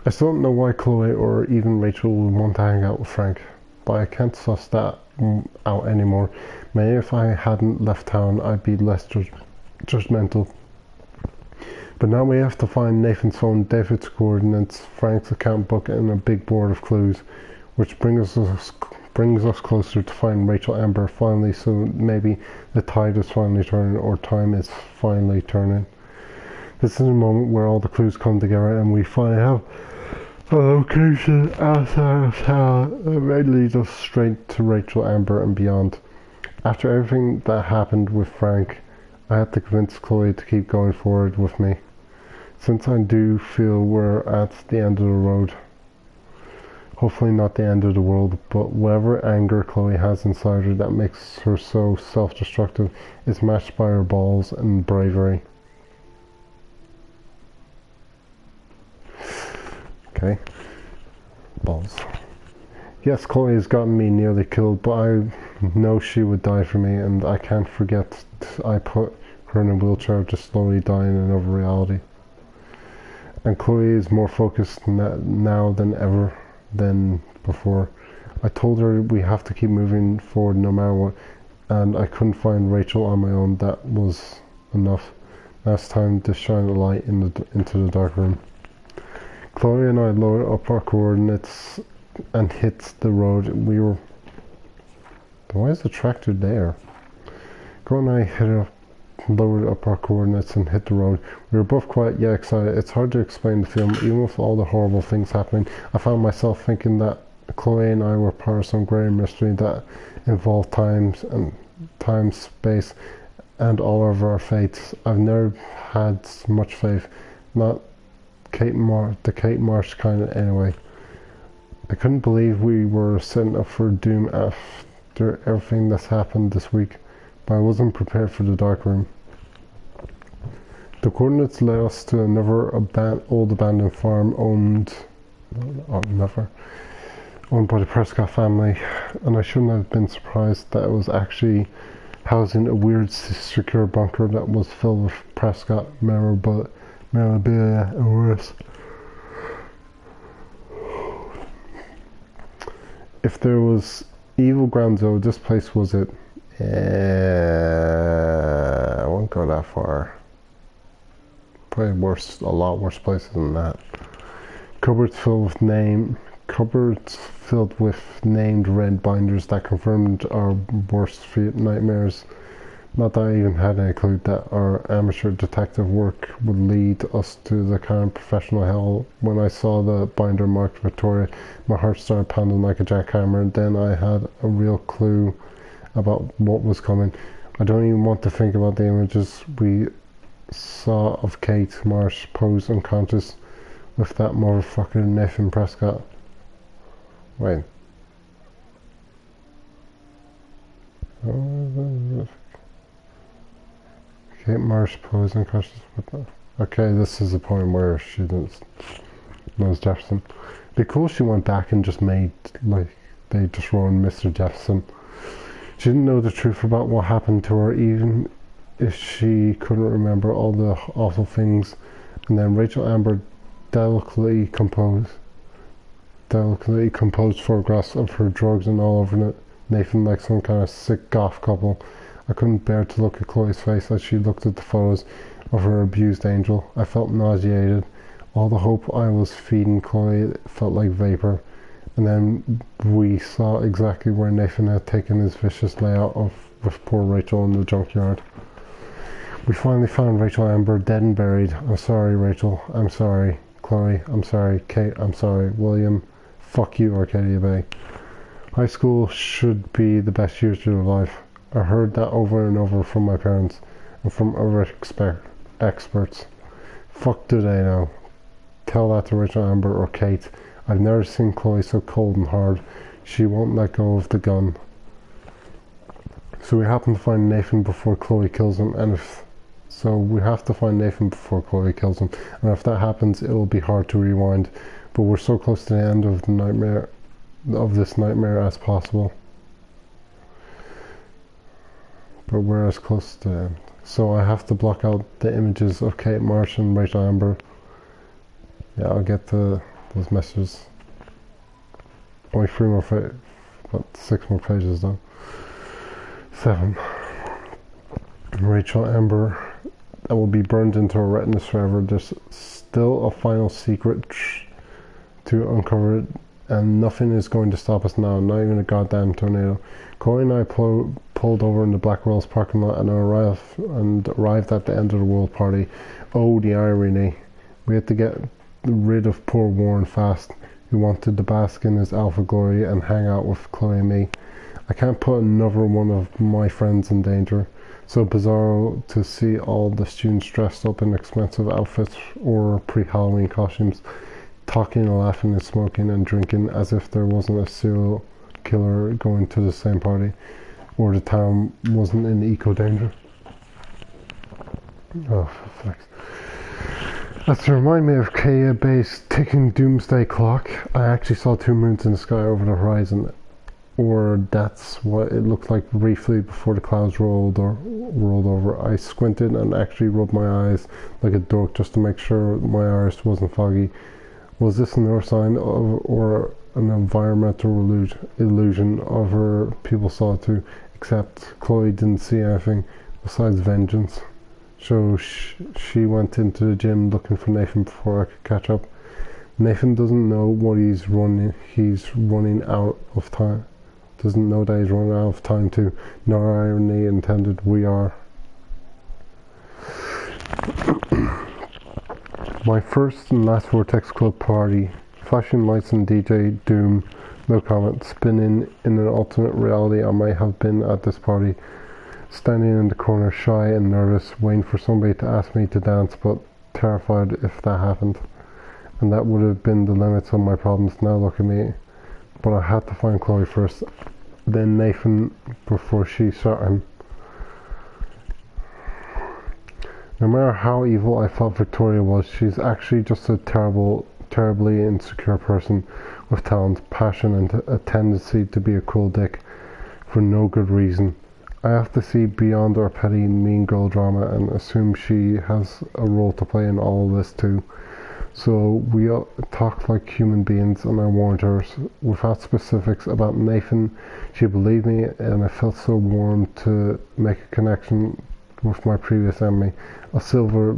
I still don't know why Chloe or even Rachel would want to hang out with Frank, but I can't suss that out anymore. Maybe if I hadn't left town, I'd be less judgmental. But now we have to find Nathan's phone, David's coordinates, Frank's account book, and a big board of clues, which brings us closer to find Rachel Amber finally. So maybe the tide is finally turning, or time is finally turning. This is a moment where all the clues come together, and we finally have a location outside of town that may lead us straight to Rachel Amber and beyond. After everything that happened with Frank, I had to convince Chloe to keep going forward with me, since I do feel we're at the end of the road. Hopefully not the end of the world, but whatever anger Chloe has inside her that makes her so self-destructive is matched by her balls and bravery. Okay. Balls. Yes, Chloe has gotten me nearly killed, but I know she would die for me, and I can't forget I put her in a wheelchair to slowly die in another reality. And Chloe is more focused now than ever than before. I told her we have to keep moving forward no matter what, and I couldn't find Rachel on my own. That was enough. Now it's time to shine a light into the dark room. Chloe and I lowered up our coordinates and hit the road. Why is the tractor there? Chloe and I lowered up our coordinates and hit the road. We were both quite yet excited. It's hard to explain the feeling, even with all the horrible things happening. I found myself thinking that Chloe and I were part of some greater mystery that involved time, space, end all of our faiths. I've never had much faith, not the Kate Marsh kind anyway. I couldn't believe we were setting up for doom after everything that's happened this week, but I wasn't prepared for the dark room. The coordinates led us to another old abandoned farm owned by the Prescott family, and I shouldn't have been surprised that it was actually housing a weird secure bunker that was filled with Prescott memorabilia and worse. If there was evil ground zero, this place was it. I won't go that far. Probably worse, a lot worse places than that. Cupboards filled with named red binders that confirmed our worst nightmares. Not that I even had any clue that our amateur detective work would lead us to the kind of professional hell. When I saw the binder marked Victoria, my heart started pounding like a jackhammer. Then I had a real clue about what was coming. I don't even want to think about the images we saw of Kate Marsh posed unconscious with that motherfucker Nathan Prescott. Wait. Kate Marsh posed unconscious with that. Okay, this is the point where she knows Jefferson. It'd be cool if she went back and just made, like, they just ruined Mr. Jefferson. She didn't know the truth about what happened to her, even if she couldn't remember all the awful things. And then Rachel Amber delicately composed photographs of her drugs and all over it. Nathan like some kind of sick goth couple. I couldn't bear to look at Chloe's face as she looked at the photos of her abused angel. I felt nauseated. All the hope I was feeding Chloe felt like vapor. And then we saw exactly where Nathan had taken his vicious layout with poor Rachel in the junkyard. We finally found Rachel Amber dead and buried. I'm sorry, Rachel. I'm sorry. Chloe, I'm sorry. Kate, I'm sorry. William, fuck you, Arcadia Bay. High school should be the best years of your life. I heard that over and over from my parents and from other experts. Fuck do they know? Tell that to Rachel Amber or Kate. I've never seen Chloe so cold and hard. She won't let go of the gun. So we happen to find Nathan before Chloe kills him, and if that happens, it will be hard to rewind. But we're so close to the end of this nightmare as possible. But we're as close to the end. So I have to block out the images of Kate Marsh and Rachel Amber. Yeah, I'll get to those messages. Only 3 more about 6 more pages though. 7. Rachel Amber, that will be burned into our retinas forever. There's still a final secret to uncover it, and nothing is going to stop us now, not even a goddamn tornado. Corey and I pulled over in the Blackwell's parking lot and arrived at the end of the world party. Oh, the irony. We had to get rid of poor Warren fast, who wanted to bask in his alpha glory and hang out with Chloe and me. I can't put another one of my friends in danger. So bizarre to see all the students dressed up in expensive outfits or pre-Halloween costumes, talking and laughing and smoking and drinking as if there wasn't a serial killer going to the same party, or the town wasn't in eco danger. Oh, for fuck's sake. That's to remind me of Kaya Bay's ticking doomsday clock. I actually saw 2 moons in the sky over the horizon, or that's what it looked like briefly before the clouds rolled over. I squinted and actually rubbed my eyes like a dork just to make sure my iris wasn't foggy. Was this another sign of, or an environmental illusion of her people saw it too, except Chloe didn't see anything besides vengeance. So she went into the gym looking for Nathan before I could catch up. Nathan doesn't know what he's running out of time. Doesn't know that he's running out of time too. No irony intended, we are. My first and last Vortex Club party. Flashing lights and DJ Doom. No comment. Spinning in an alternate reality, I might have been at this party. standing in the corner, shy and nervous, waiting for somebody to ask me to dance, but terrified if that happened. And that would have been the limits of my problems. Now look at me. But I had to find Chloe first, then Nathan before she shot him. No matter how evil I thought Victoria was, she's actually just a terribly insecure person with talent, passion, and a tendency to be a cruel dick for no good reason. I have to see beyond our petty mean girl drama and assume she has a role to play in all of this too. So we talked like human beings, and I warned her without specifics about Nathan. She believed me, and I felt so warm to make a connection with my previous enemy, a sliver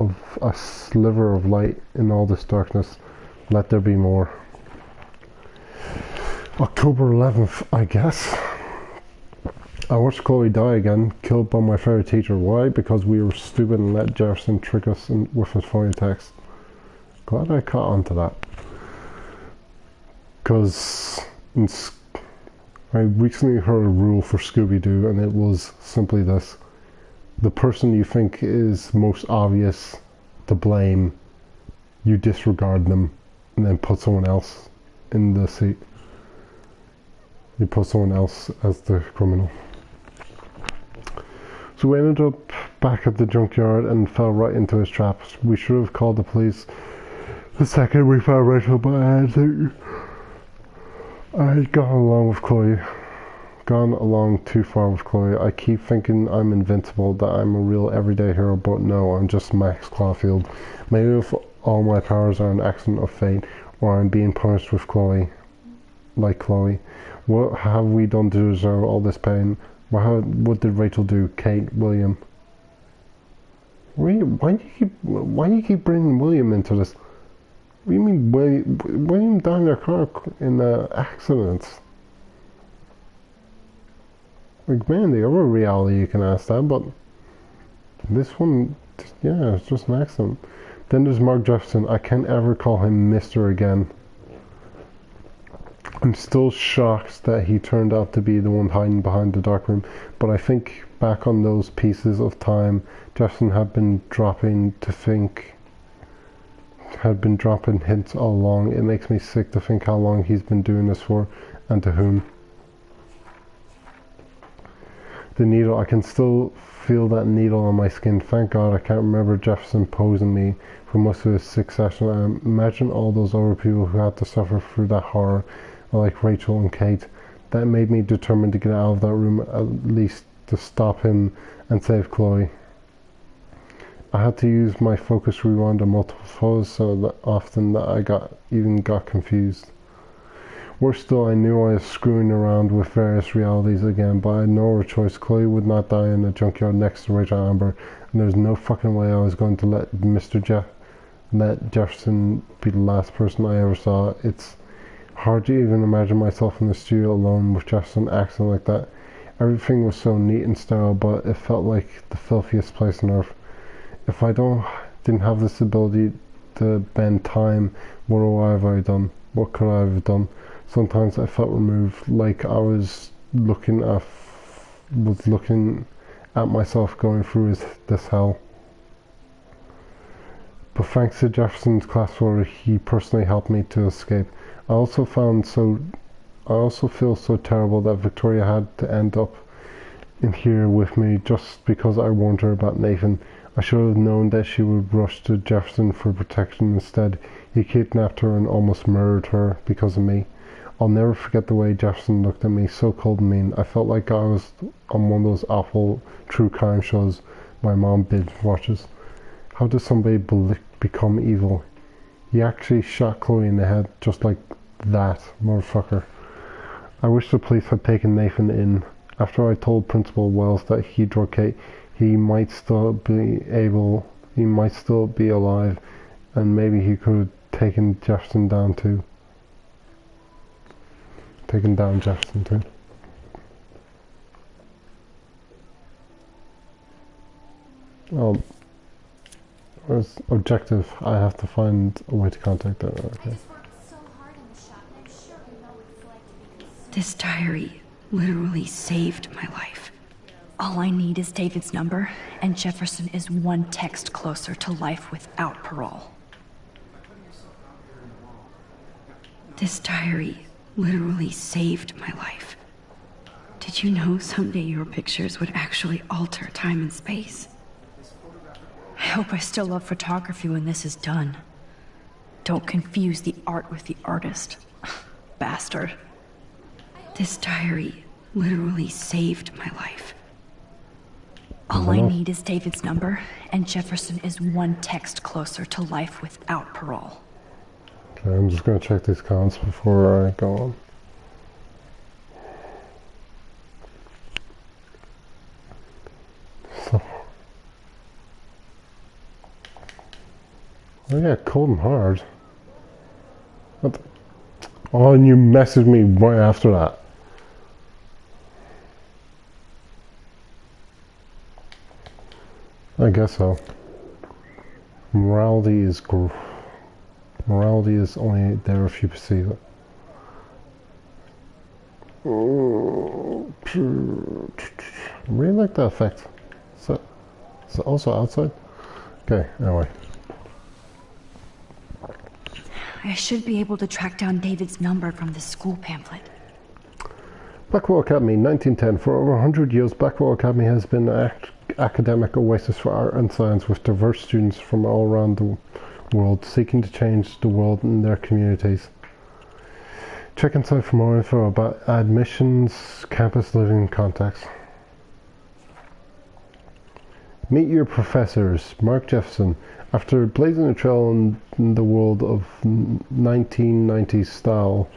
of light in all this darkness. Let there be more. October 11th, I guess. I watched Chloe die again, killed by my favourite teacher. Why? Because we were stupid and let Jefferson trick us with his phony text. Glad I caught on to that. Because I recently heard a rule for Scooby-Doo, and it was simply this. The person you think is most obvious to blame, you disregard them and then put someone else in the seat. You put someone else as the criminal. So we ended up back at the junkyard and fell right into his traps. We should have called the police the second we found Rachel, but I had gone along with Chloe. Gone along too far with Chloe. I keep thinking I'm invincible, that I'm a real everyday hero, but no, I'm just Max Caulfield. Maybe if all my powers are an accident of fate, or I'm being punished with Chloe, like Chloe. What have we done to deserve all this pain? What did Rachel do? Kate, William? Why do you keep bringing William into this? What do you mean William died in a car in an accident? Like, man, the other reality you can ask that, but this one, yeah, it's just an accident. Then there's Mark Jefferson. I can't ever call him Mr. again. I'm still shocked that he turned out to be the one hiding behind the dark room, but I think back on those pieces of time Jefferson had been dropping hints all along. It makes me sick to think how long he's been doing this for, and to whom. The needle, I can still feel that needle on my skin. Thank God I can't remember Jefferson posing me for most of his 6 sessions. I imagine all those other people who had to suffer through that horror, like Rachel and Kate. That made me determined to get out of that room, at least to stop him and save Chloe. I had to use my focus rewind on multiple photos so that often that I got confused. Worse still, I knew I was screwing around with various realities again, but I had no other choice. Chloe would not die in a junkyard next to Rachel Amber, and there's no fucking way I was going to let let Jefferson be the last person I ever saw. It's hard to even imagine myself in the studio alone with Jefferson acting like that. Everything was so neat and sterile, but it felt like the filthiest place on earth. If I didn't have this ability to bend time, what have I done? What could I have done? Sometimes I felt removed, like I was looking at myself going through this hell. But thanks to Jefferson's class order, he personally helped me to escape. I also feel so terrible that Victoria had to end up in here with me just because I warned her about Nathan. I should have known that she would rush to Jefferson for protection. Instead, he kidnapped her and almost murdered her because of me. I'll never forget the way Jefferson looked at me, so cold and mean. I felt like I was on one of those awful true crime shows my mom binge watches. How does somebody become evil? He actually shot Chloe in the head just like that, motherfucker. I wish the police had taken Nathan in. After I told Principal Wells that he drug Kate, he might still be alive, and maybe he could have taken Jefferson down too. Taken down Jefferson too. Well, as objective, I have to find a way to contact her. Okay. This diary literally saved my life. All I need is David's number, and Jefferson is one text closer to life without parole. This diary literally saved my life. Did you know someday your pictures would actually alter time and space? I hope I still love photography when this is done. Don't confuse the art with the artist. Bastard. This diary literally saved my life. All I need is David's number, and Jefferson is one text closer to life without parole. Okay, I'm just going to check these comments before I go on. So, oh yeah, cold and hard. What the? Oh, and you messaged me right after that. I guess so. Morality is only there if you perceive it. I really like that effect. Is it also outside? Okay, anyway. I should be able to track down David's number from the school pamphlet. Blackwell Academy, 1910. For over 100 years, Blackwell Academy has been an academic oasis for art and science with diverse students from all around the world seeking to change the world in their communities. Check inside for more info about admissions, campus living contacts. Meet your professors. Mark Jefferson. After blazing a trail in the world of 1990s style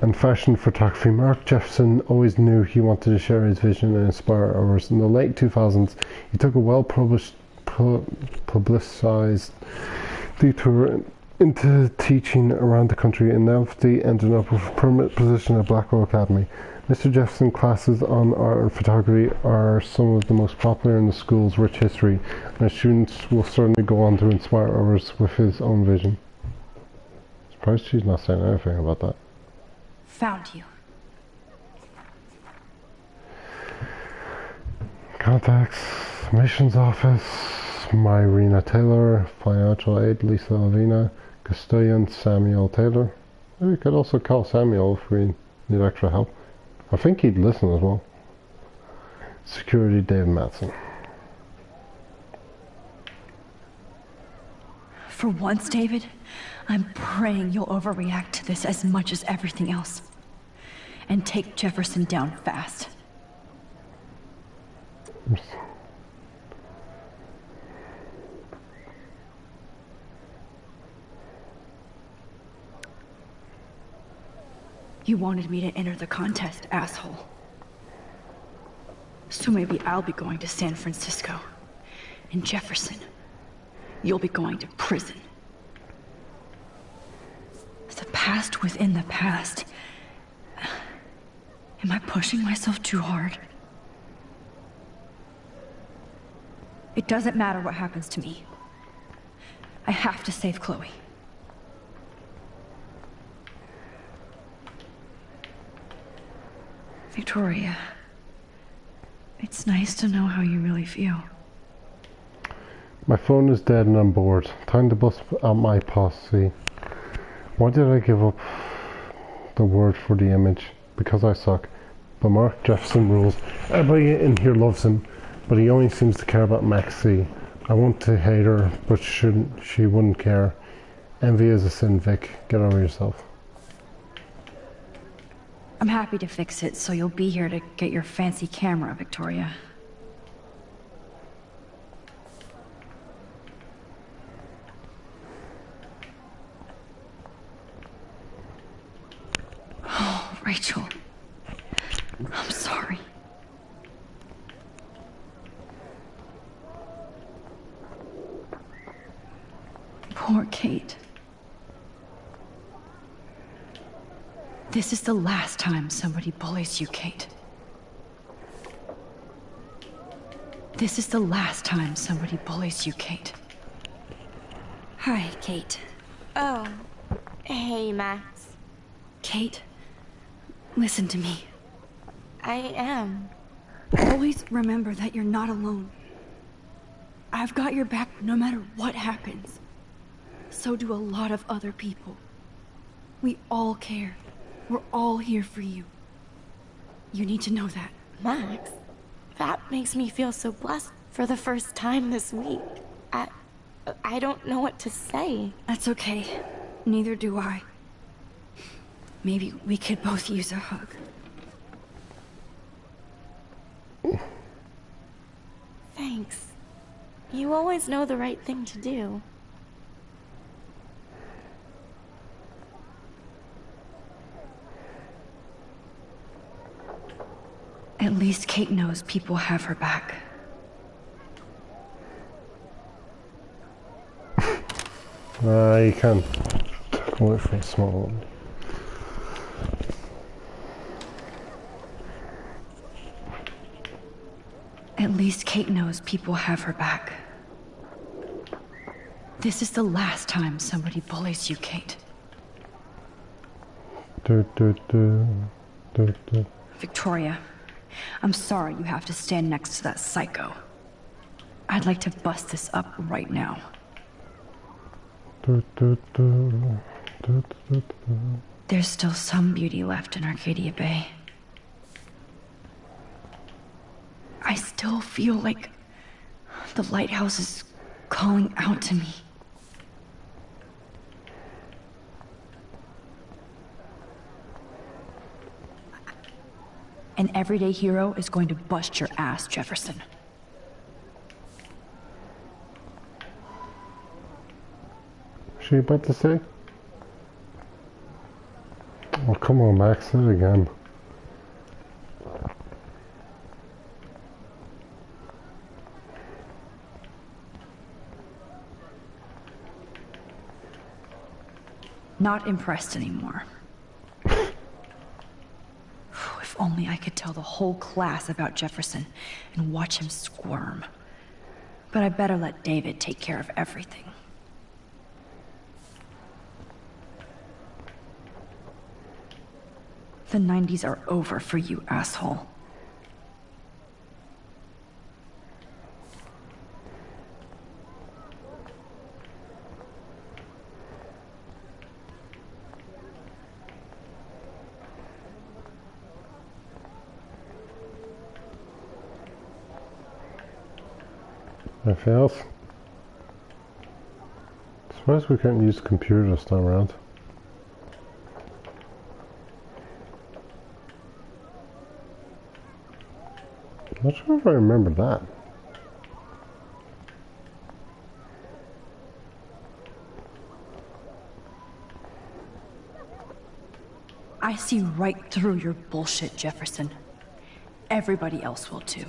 and fashion photography, Mark Jefferson always knew he wanted to share his vision and inspire others. In the late 2000s, he took a well-publicized detour into teaching around the country and inevitably ended up with a permanent position at Blackwell Academy. Mr. Jefferson's classes on art and photography are some of the most popular in the school's rich history, and students will certainly go on to inspire others with his own vision. Surprised she's not saying anything about that. Found you. Contacts, admissions office, Myrina Taylor, financial aid, Lisa Lavina, custodian, Samuel Taylor. Maybe we could also call Samuel if we need extra help. I think he'd listen as well. Security, David Matson. For once, David, I'm praying you'll overreact to this as much as everything else. And take Jefferson down fast. You wanted me to enter the contest, asshole. So maybe I'll be going to San Francisco. And Jefferson, you'll be going to prison. The past within the past. Am I pushing myself too hard? It doesn't matter what happens to me. I have to save Chloe. Victoria, it's nice to know how you really feel. My phone is dead and I'm bored. Time to bust out my posse. Why did I give up the word for the image? Because I suck. But Mark Jefferson rules. Everybody in here loves him, but he only seems to care about Maxie. I want to hate her, but she wouldn't care. Envy is a sin, Vic. Get over yourself. I'm happy to fix it, so you'll be here to get your fancy camera, Victoria. Oh, Rachel. I'm sorry. Poor Kate. This is the last time somebody bullies you, Kate. This is the last time somebody bullies you, Kate. Hi, Kate. Oh. Hey, Max. Kate, listen to me. I am. Always remember that you're not alone. I've got your back no matter what happens. So do a lot of other people. We all care. We're all here for you. You need to know that. Max, that makes me feel so blessed for the first time this week. I don't know what to say. That's okay. Neither do I. Maybe we could both use a hug. Thanks. You always know the right thing to do. At least Kate knows people have her back. You can go for a small one. At least Kate knows people have her back. This is the last time somebody bullies you, Kate. Victoria, I'm sorry you have to stand next to that psycho. I'd like to bust this up right now. There's still some beauty left in Arcadia Bay. I still feel like the lighthouse is calling out to me. An everyday hero is going to bust your ass, Jefferson. She about to say? Oh, come on, Max, say it again. Not impressed anymore. If only I could tell the whole class about Jefferson and watch him squirm. But I better let David take care of everything. The 90s are over for you, asshole. Anything else? Suppose we can't use the computer this time around. Not sure if I remember that. I see right through your bullshit, Jefferson. Everybody else will too.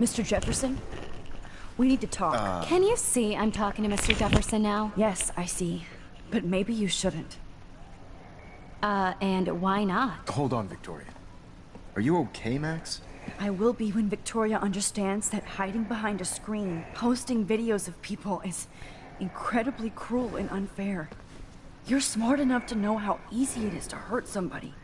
Mr. Jefferson, we need to talk. Can you see I'm talking to Mr. Jefferson now? Yes, I see. But maybe you shouldn't. And why not? Hold on, Victoria. Are you okay, Max? I will be when Victoria understands that hiding behind a screen, posting videos of people is incredibly cruel and unfair. You're smart enough to know how easy it is to hurt somebody,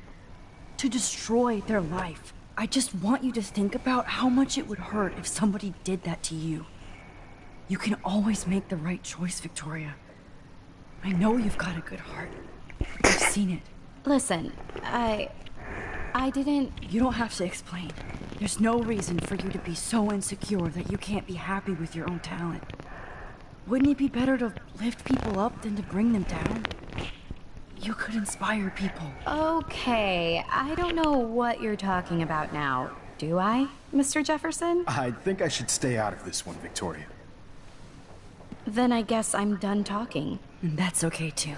to destroy their life. I just want you to think about how much it would hurt if somebody did that to you. You can always make the right choice, Victoria. I know you've got a good heart. I've seen it. Listen, I didn't... You don't have to explain. There's no reason for you to be so insecure that you can't be happy with your own talent. Wouldn't it be better to lift people up than to bring them down? You could inspire people. Okay, I don't know what you're talking about now, do I, Mr. Jefferson? I think I should stay out of this one, Victoria. Then I guess I'm done talking. And that's okay too.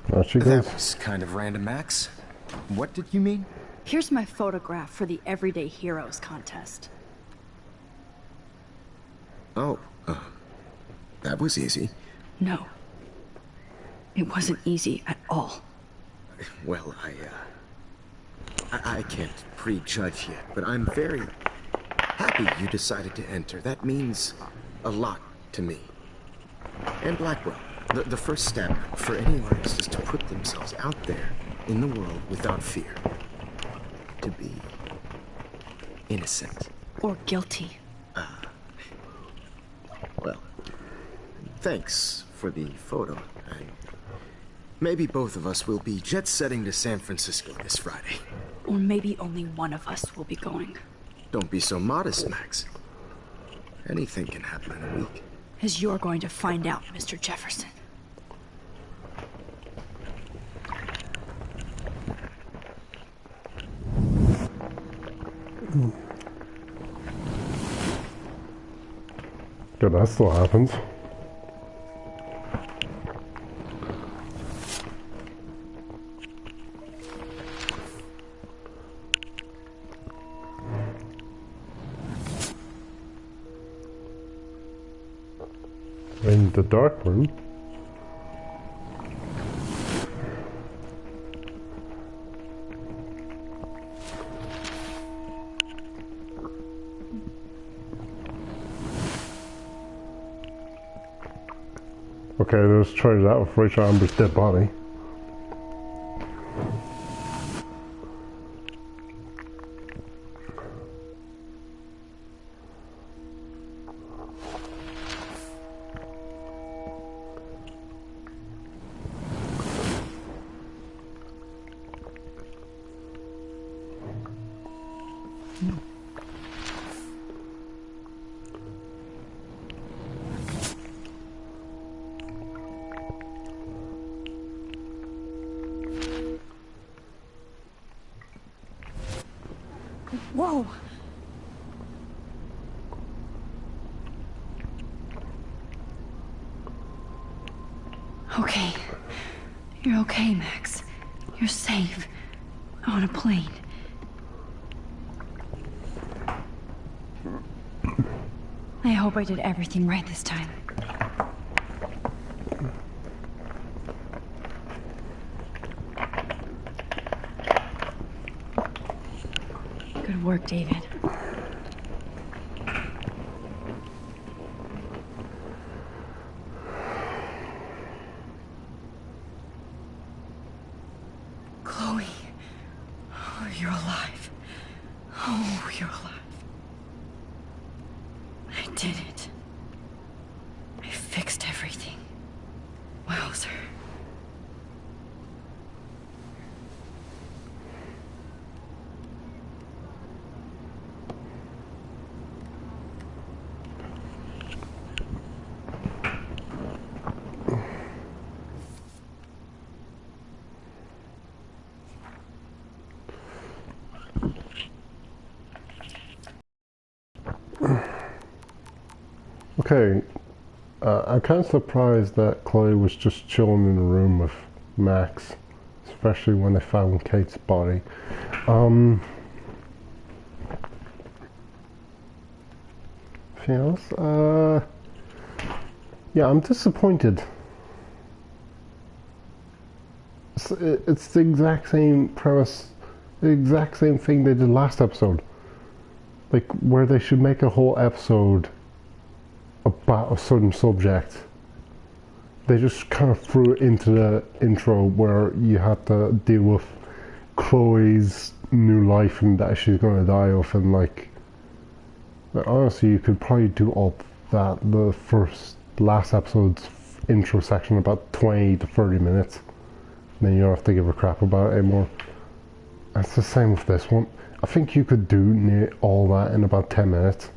That was kind of random, Max. What did you mean? Here's my photograph for the Everyday Heroes contest. Oh, that was easy. No. It wasn't easy at all. Well, I can't prejudge yet, but I'm very happy you decided to enter. That means a lot to me. And Blackwell. The first step for any artist is to put themselves out there in the world without fear. To be innocent. Or guilty. Well, thanks for the photo. And maybe both of us will be jet-setting to San Francisco this Friday. Or maybe only one of us will be going. Don't be so modest, Max. Anything can happen in a week. As you're going to find out, Mr. Jefferson. Good, that still happens. In the dark room. Okay, let's try that with Rachel Amber's dead body. Whoa! Okay. You're okay, Max. You're safe. On a plane. I hope I did everything right this time. Good work, David. Chloe. Oh, you're alive. Oh, you're alive. I did it. I fixed everything. Wowzer. Okay, I'm kind of surprised that Chloe was just chilling in the room with Max, especially when they found Kate's body. Anything else? Yeah, I'm disappointed. It's the exact same premise, the exact same thing they did last episode. Like, where they should make a whole episode about a certain subject. They just kind of threw it into the intro where you had to deal with Chloe's new life and that she's going to die of, and like honestly you could probably do all that the last episode's intro section about 20 to 30 minutes, and then you don't have to give a crap about it anymore. That's the same with this one. I think you could do near all that in about 10 minutes.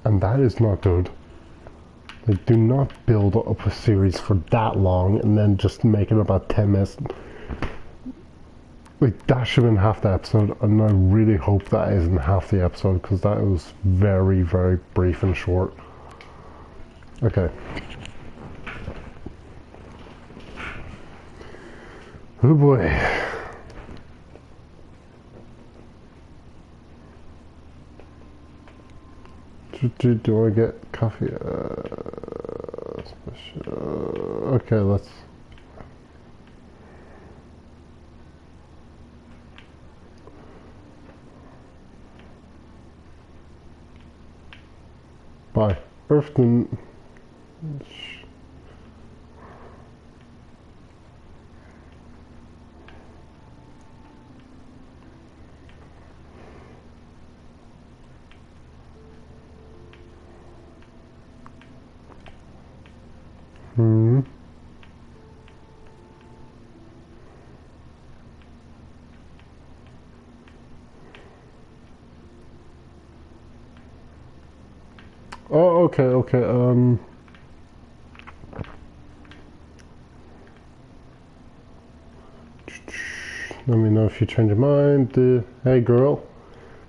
And that is not good. They do not build up a series for that long and then just make it about 10 minutes. Like, that should have been half the episode, and I really hope that isn't half the episode, because that was very, very brief and short. Okay. Oh boy. Do I get coffee? Okay, let's... Bye. Earthton... Hmm. Oh, okay, okay, let me know if you change your mind. Hey girl,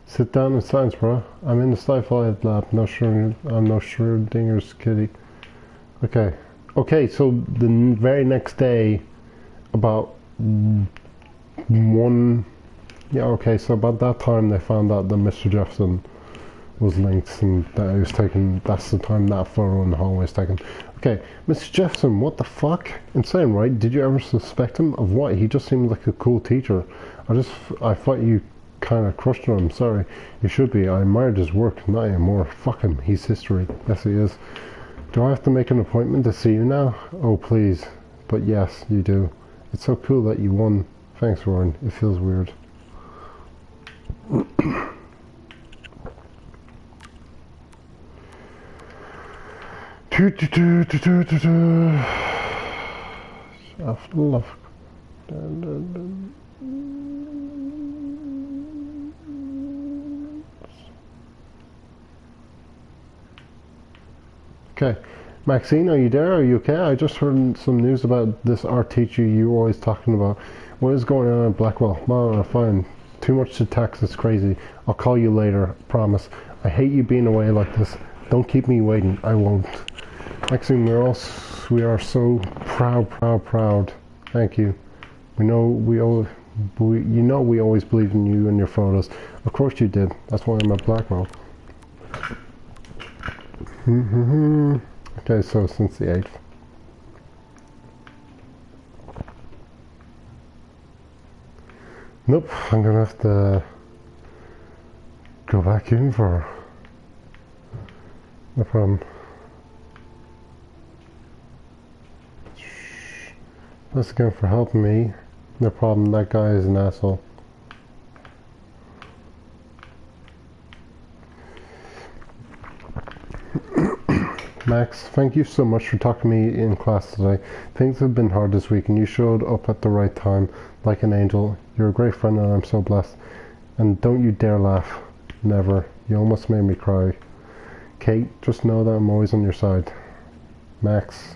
sit down in science, bro. I'm in the sci-fi lab. I'm no Schrodinger's kitty. Okay. Okay, so the very next day, about one... Yeah, okay, so about that time they found out that Mr. Jefferson was linked and that he was taken... That's the time that photo in the hallway was taken. Okay, Mr. Jefferson, what the fuck? Insane, right? Did you ever suspect him of what? He just seemed like a cool teacher. I thought you kind of crushed on him. Sorry, you should be. I admired his work, not anymore. Fuck him, he's history. Yes, he is. Do I have to make an appointment to see you now? Oh, please. But yes, you do. It's so cool that you won. Thanks, Warren. It feels weird. After love. Okay, Maxine, are you there? Are you okay? I just heard some news about this art teacher you were always talking about. What is going on at Blackwell? No, fine. Too much to text, it's crazy. I'll call you later, promise. I hate you being away like this. Don't keep me waiting. I won't. Maxine, we are so proud. Thank you. We always believed in you and your photos. Of course you did. That's why I'm at Blackwell. Okay, so since the 8th. Nope, I'm gonna have to go back in for her. No problem. Thanks again for helping me. No problem, that guy is an asshole. Max, thank you so much for talking to me in class today. Things have been hard this week and you showed up at the right time, like an angel. You're a great friend and I'm so blessed. And don't you dare laugh. Never. You almost made me cry. Kate, just know that I'm always on your side. Max.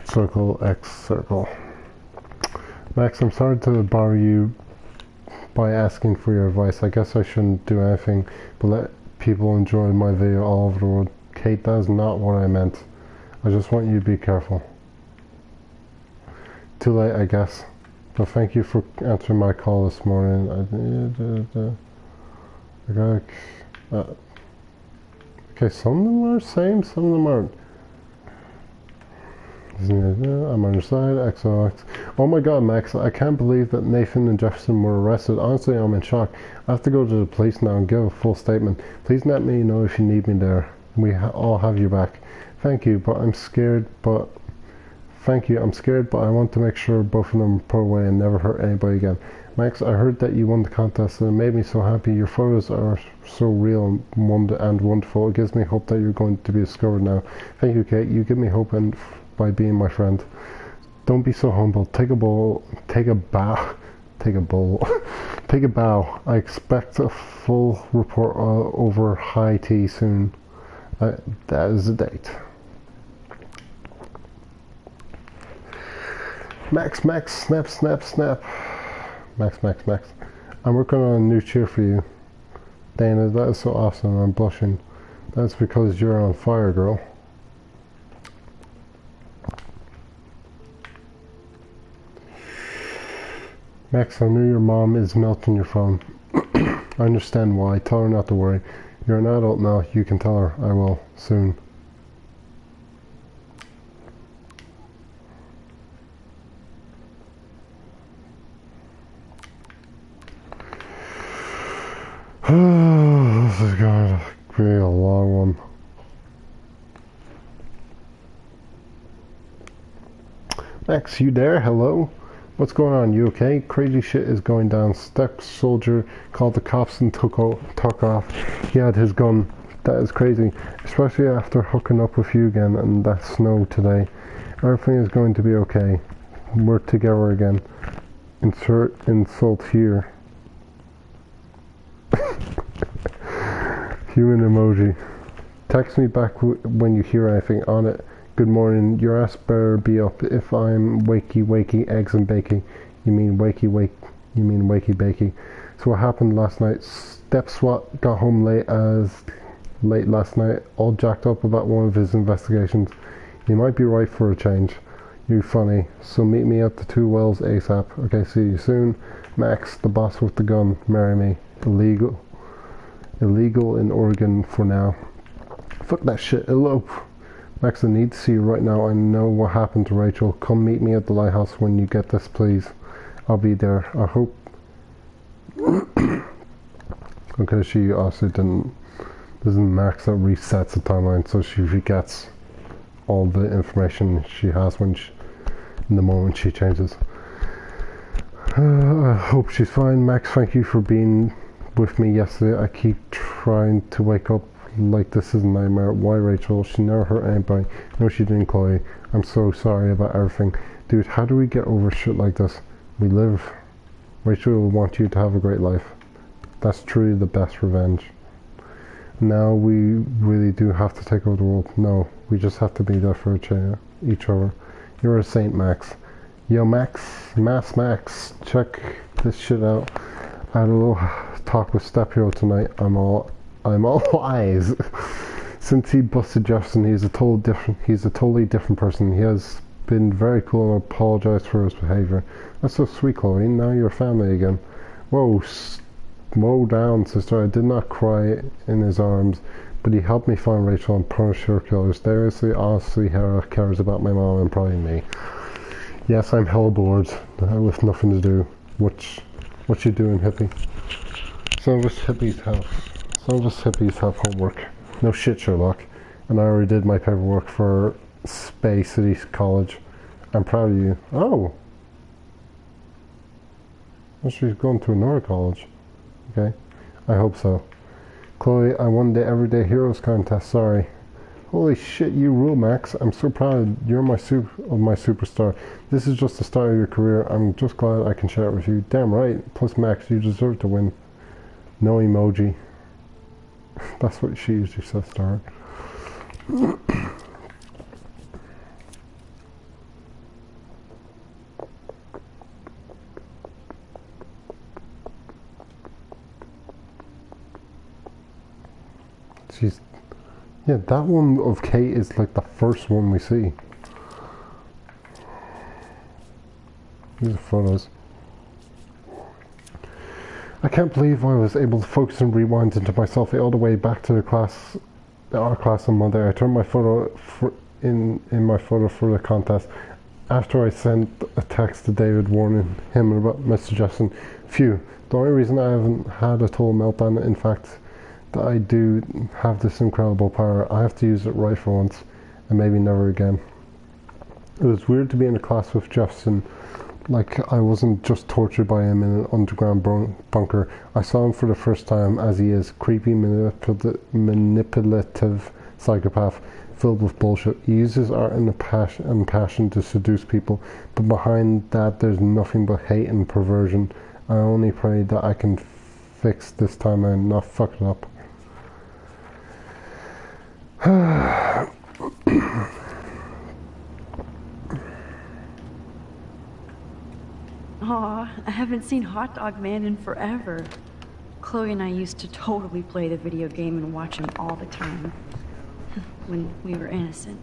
Circle X circle. Max, I'm sorry to bother you by asking for your advice. I guess I shouldn't do anything but let people enjoy my video all over the world. Kate, that is not what I meant. I just want you to be careful. Too late, I guess. But thank you for answering my call this morning. Okay, some of them are the same, some of them aren't. I'm on your side, XOX. Oh my god, Max, I can't believe that Nathan and Jefferson were arrested. Honestly, I'm in shock. I have to go to the police now and give a full statement. Please let me know if you need me there. We all have your back. Thank you, but I'm scared, I'm scared, but I want to make sure both of them put away and never hurt anybody again. Max, I heard that you won the contest and it made me so happy. Your photos are so real and wonderful. It gives me hope that you're going to be discovered now. Thank you, Kate. You give me hope and by being my friend. Don't be so humble. Take a bow. Take a bow. I expect a full report over high tea soon. That is the date. Max, snap. Max. I'm working on a new cheer for you. Dana, that is so awesome. I'm blushing. That's because you're on fire, girl. Max, I know your mom is melting your phone. I understand why. Tell her not to worry. You're an adult now. You can tell her. I will. Soon. This is going to be a long one. Max, you there? Hello? What's going on? You okay? Crazy shit is going down. Stuck soldier called the cops and took off. He had his gun That is crazy, especially after hooking up with you again and that snow today. Everything is going to be okay. We're together again. Insert insult here. Human emoji. Text me back when you hear anything on it. Good morning. Your ass better be up if I'm wakey, eggs and bakey. You mean wakey, bakey. So what happened last night? Step SWAT got home late last night, all jacked up about one of his investigations. You might be right for a change. You funny. So meet me at the 2 Wells ASAP. Okay, see you soon. Max, the boss with the gun. Marry me. Illegal in Oregon for now. Fuck that shit. Elope. Max, I need to see you right now. I know what happened to Rachel. Come meet me at the lighthouse when you get this, please. I'll be there. I hope. Okay, she also didn't. This is Max that resets the timeline, so she gets all the information she has in the moment she changes. I hope she's fine. Max, thank you for being with me yesterday. I keep trying to wake up like this is a nightmare. Why Rachel? She never hurt anybody. No, she didn't, Chloe. I'm so sorry about everything. Dude, how do we get over shit like this? We live. Rachel will want you to have a great life. That's truly the best revenge. Now we really do have to take over the world. No, we just have to be there for each other. You're a saint, Max. Yo, Max, check this shit out. I had a little talk with Step Hero tonight. I'm all eyes. Since he busted Jefferson, he's a totally different person. He has been very cool and apologized for his behavior. That's so sweet, Chloe. Now you're family again. Whoa, slow down, sister. I did not cry in his arms, but he helped me find Rachel and punish her killers. Seriously, honestly, Hera cares about my mom and probably me. Yes, I'm hell bored with nothing to do. What you doing, hippie? Some of us hippies have homework. No shit, Sherlock. And I already did my paperwork for Space City College. I'm proud of you. Oh! Well, she's going to another college. Okay. I hope so. Chloe, I won the Everyday Heroes contest. Sorry. Holy shit, you rule, Max. I'm so proud. You're my superstar. This is just the start of your career. I'm just glad I can share it with you. Damn right. Plus, Max, you deserve to win. No emoji. That's what she usually says to her. Yeah, that one of Kate is like the first one we see. These are photos. I can't believe I was able to focus and rewind into myself all the way back to our class on Monday. I turned my photo in my photo for the contest after I sent a text to David warning him about Mr. Jefferson. Phew, the only reason I haven't had a total meltdown, in fact, that I do have this incredible power. I have to use it right for once, and maybe never again. It was weird to be in a class with Jefferson, like I wasn't just tortured by him in an underground bunker. I saw him for the first time as he is, creepy, manipulative psychopath, filled with bullshit. He uses art and passion to seduce people, but behind that there's nothing but hate and perversion. I only pray that I can fix this time and not fuck it up. Aw, I haven't seen Hot Dog Man in forever. Chloe and I used to totally play the video game and watch him all the time. When we were innocent.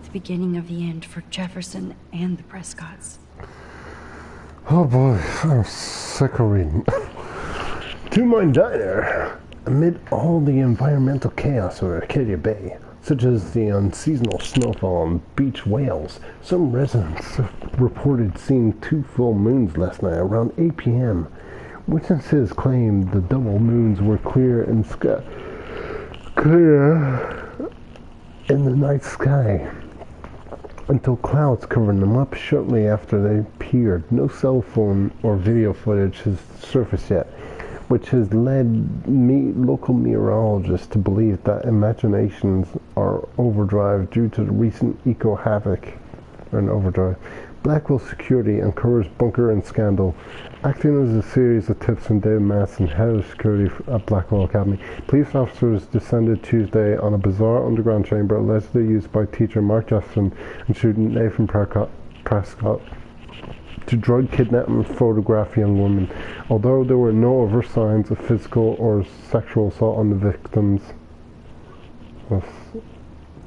The beginning of the end for Jefferson and the Prescotts. Oh boy, I'm sick of reading. To my diner. Amid all the environmental chaos of Arcadia Bay, such as the unseasonal snowfall on beach Wales, some residents reported seeing 2 full moons last night around 8 p.m. Witnesses claimed the double moons were clear in the night sky until clouds covered them up shortly after they appeared. No cell phone or video footage has surfaced yet. which has led local meteorologists to believe that imaginations are overdrive due to the recent eco-havoc, or an overdrive. Blackwell Security uncovers bunker and scandal. Acting as a series of tips from David Madsen, head of security at Blackwell Academy, police officers descended Tuesday on a bizarre underground chamber allegedly used by teacher Mark Jefferson and student Nathan Prescott to drug, kidnap, and photograph young women. Although there were no overt signs of physical or sexual assault on the victims,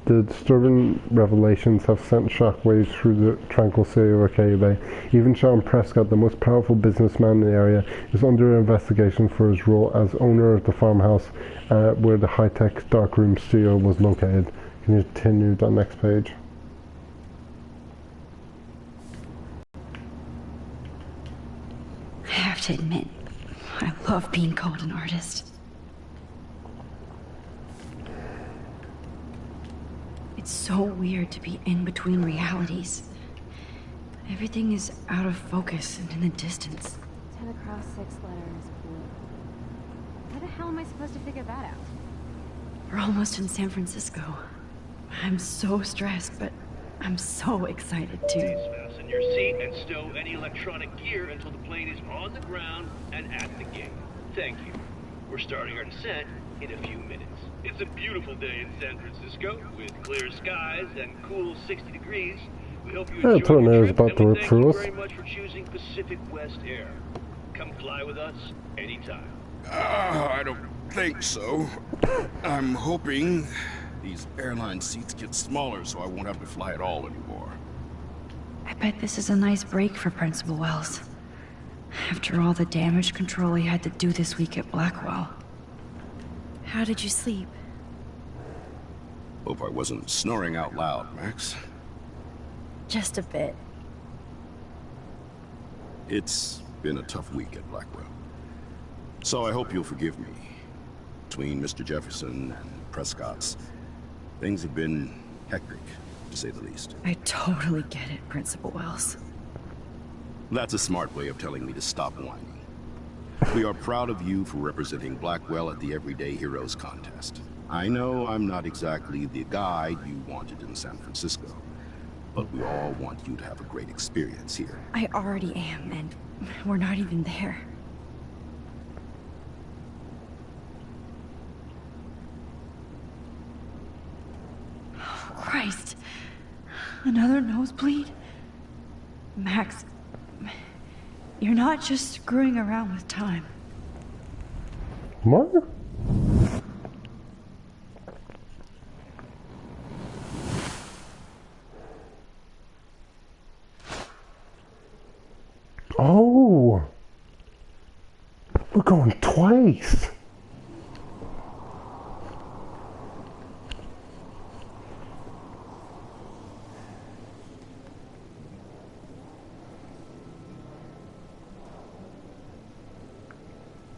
the disturbing revelations have sent shockwaves through the tranquil city of Arcadia Bay. Even Sean Prescott, the most powerful businessman in the area, is under investigation for his role as owner of the farmhouse where the high-tech darkroom studio was located. Can you continue that next page? I have to admit, I love being called an artist. It's so weird to be in between realities. Everything is out of focus and in the distance. 10 across 6 letters, blue. How the hell am I supposed to figure that out? We're almost in San Francisco. I'm so stressed, but I'm so excited too. Please fasten your seat and stow any electronic gear until the plane is on the ground and at the gate. Thank you. We're starting our descent in a few minutes. It's a beautiful day in San Francisco with clear skies and cool 60 degrees. We hope you enjoy your trip, and we thank you very much for choosing Pacific West Air. Come fly with us anytime. I don't think so. I'm hoping these airline seats get smaller so I won't have to fly at all anymore. I bet this is a nice break for Principal Wells. After all the damage control he had to do this week at Blackwell. How did you sleep? Hope I wasn't snoring out loud, Max. Just a bit. It's been a tough week at Blackwell. So I hope you'll forgive me. Between Mr. Jefferson and Prescott's, things have been hectic, to say the least. I totally get it, Principal Wells. That's a smart way of telling me to stop whining. We are proud of you for representing Blackwell at the Everyday Heroes contest. I know I'm not exactly the guy you wanted in San Francisco, but we all want you to have a great experience here. I already am, and we're not even there. Oh, Christ. Another nosebleed? Max, you're not just screwing around with time. What? Oh! We're going twice!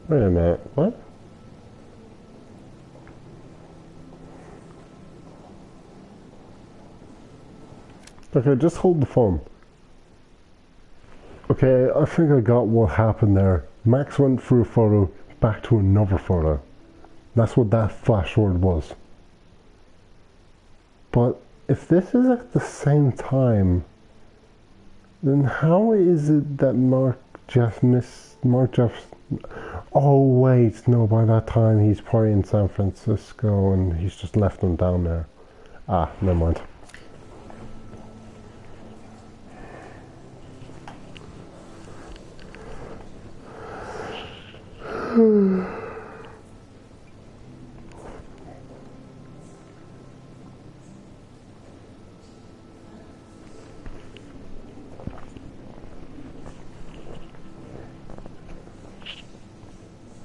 Wait a minute, what? Okay, just hold the phone. Okay, I think I got what happened there. Max went through a photo, back to another photo. That's what that flash forward was. But if this is at the same time, then how is it that Mark Jefferson... Oh wait, no, by that time he's probably in San Francisco and he's just left them down there. Ah, never mind.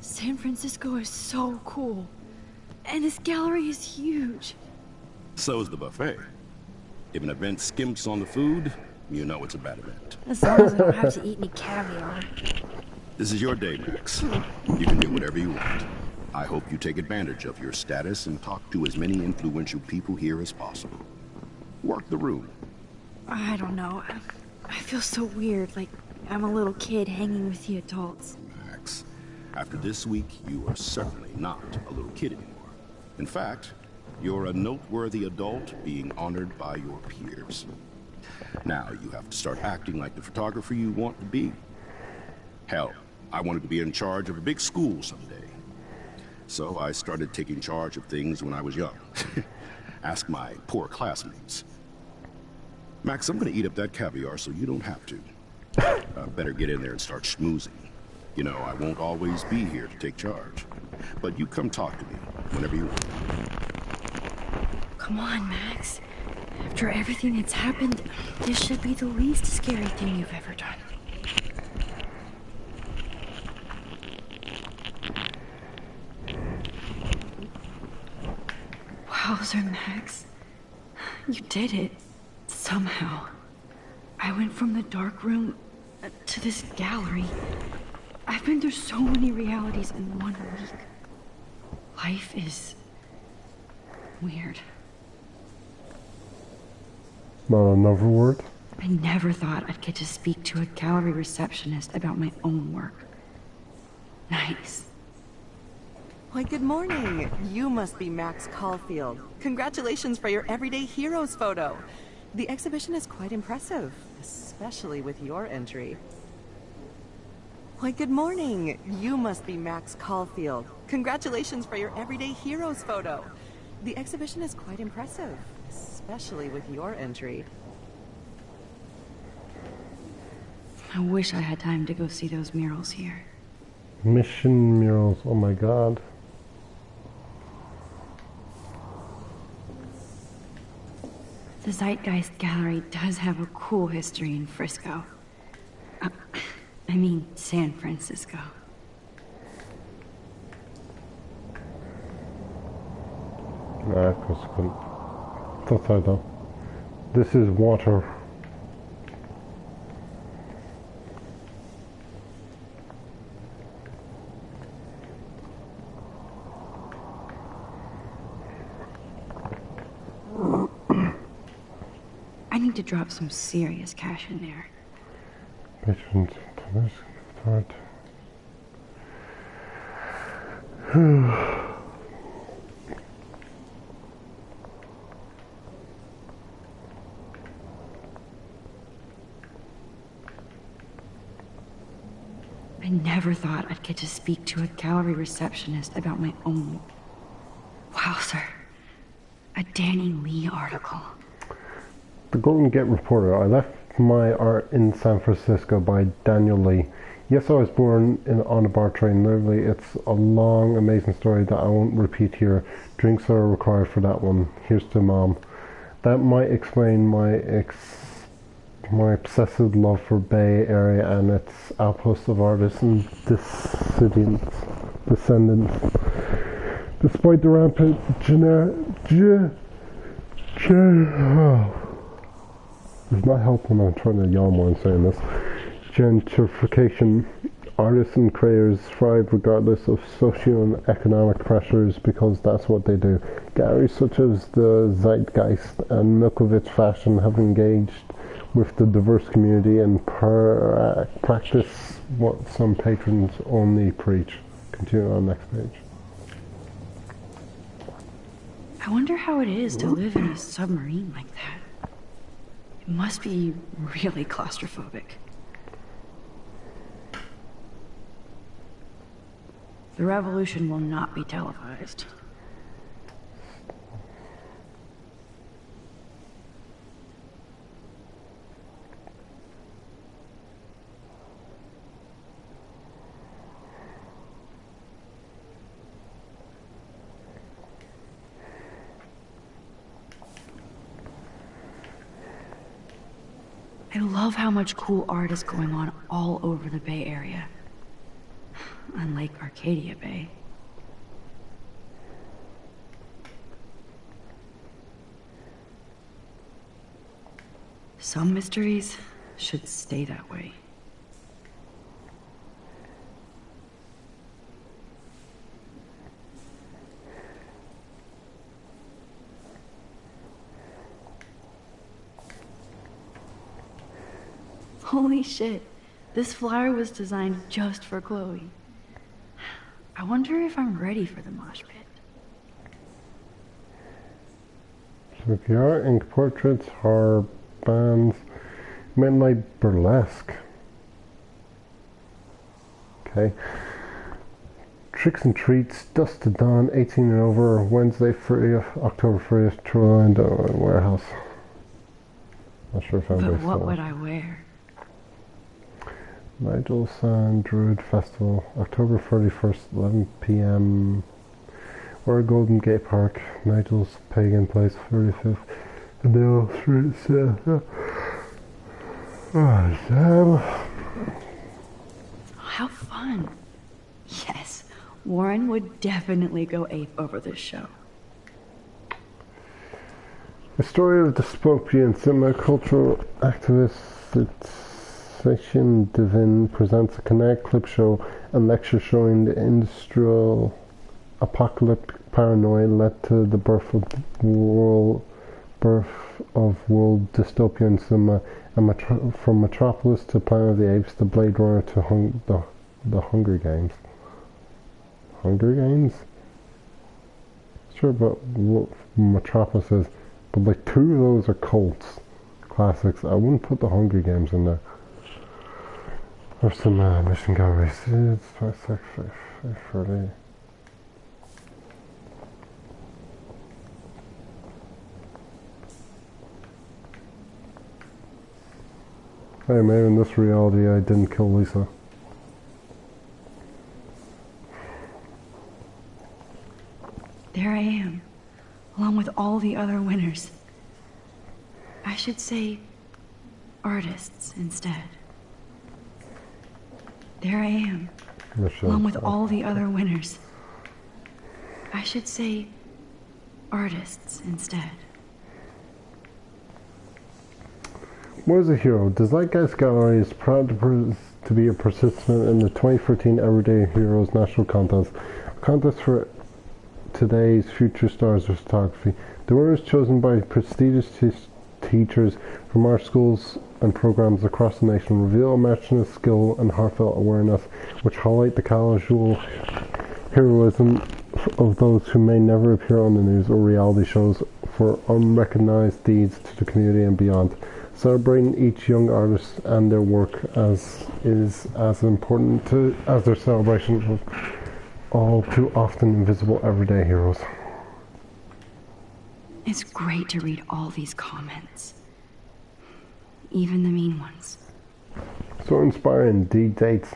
San Francisco is so cool. And this gallery is huge. So is the buffet. If an event skimps on the food, you know it's a bad event. As long as I don't have to eat any caviar. This is your day, Max. You can do whatever you want. I hope you take advantage of your status and talk to as many influential people here as possible. Work the room. I don't know. I feel so weird, like I'm a little kid hanging with the adults. Max, After this week, you are certainly not a little kid anymore. In fact, you're a noteworthy adult being honored by your peers. Now you have to start acting like the photographer you want to be. Hell, I wanted to be in charge of a big school someday. So I started taking charge of things when I was young. Ask my poor classmates. Max, I'm gonna eat up that caviar so you don't have to. Better get in there and start schmoozing. You know, I won't always be here to take charge. But you come talk to me whenever you want. Come on, Max. After everything that's happened, this should be the least scary thing you've ever done. Wowzer, Max. You did it. Somehow. I went from the dark room to this gallery. I've been through so many realities in 1 week. Life is weird. Not another word? I never thought I'd get to speak to a gallery receptionist about my own work. Nice. Why, good morning. You must be Max Caulfield. Congratulations for your Everyday Heroes photo. The exhibition is quite impressive, especially with your entry. Why, good morning. You must be Max Caulfield. Congratulations for your Everyday Heroes photo. The exhibition is quite impressive, especially with your entry. I wish I had time to go see those murals here. Mission murals, oh my god. The Zeitgeist Gallery does have a cool history in Frisco. I mean, San Francisco. Nah, of course I couldn't. Thought I though. This is water. I need to drop some serious cash in there. Patrons, start. I never thought I'd get to speak to a gallery receptionist about my own. Wowzer. A Danny Lee article. The Golden Gate Reporter. I left my art in San Francisco by Daniel Lee. Yes, I was born on a bar train. Literally, it's a long, amazing story that I won't repeat here. Drinks are required for that one. Here's to Mom. That might explain my obsessive love for Bay Area and its outpost of artists and descendants. Despite the rampant it's not helpful when I'm trying to yawn while I'm saying this. Gentrification. Artists and creators thrive regardless of socio and economic pressures because that's what they do. Galleries such as the Zeitgeist and Milkovich Fashion have engaged with the diverse community and practice what some patrons only preach. Continue on next page. I wonder how it is to live in a submarine like that. It must be really claustrophobic. The revolution will not be televised. I love how much cool art is going on all over the Bay Area. Unlike Arcadia Bay. Some mysteries should stay that way. Holy shit, this flyer was designed just for Chloe. I wonder if I'm ready for the mosh pit. Sukiara, ink portraits, horror bands, midnight burlesque. Okay. Tricks and treats, dusk to dawn, 18 and over, Wednesday, 30th, October 30th, Troyland Warehouse. Not sure if anybody's But what still would I wear? Nigel Sand Druid Festival, October 31st, 11 p.m. Or Golden Gate Park, Nigel's Pagan Place, 35th, and they all streets. Oh, damn. How fun. Yes, Warren would definitely go ape over this show. The story of the dystopian cinema-cultural activist Section Devin presents a Connect clip show and lecture showing the industrial apocalyptic paranoia led to the birth of world dystopian cinema, and from Metropolis to Planet of the Apes to Blade Runner to the Hunger Games. Hunger Games? Sure about what Metropolis is, but like 2 of those are cults classics. I wouldn't put the Hunger Games in there. Or some mission galleries. It's 26, 30. Hey, maybe in this reality I didn't kill Lisa. There I am, along with all the other winners. I should say artists instead. There I am, along with all the other winners. I should say artists instead. What is a hero? The Zeitgeist Gallery is proud to be a participant in the 2013 Everyday Heroes National Contest, a contest for today's future stars of photography. The winners, chosen by prestigious teachers from our schools and programs across the nation, reveal imaginative skill and heartfelt awareness, which highlight the casual heroism of those who may never appear on the news or reality shows for unrecognized deeds to the community and beyond. Celebrating each young artist and their work is as important as their celebration of all too often invisible everyday heroes. It's great to read all these comments, even the mean ones. So inspiring, D dates.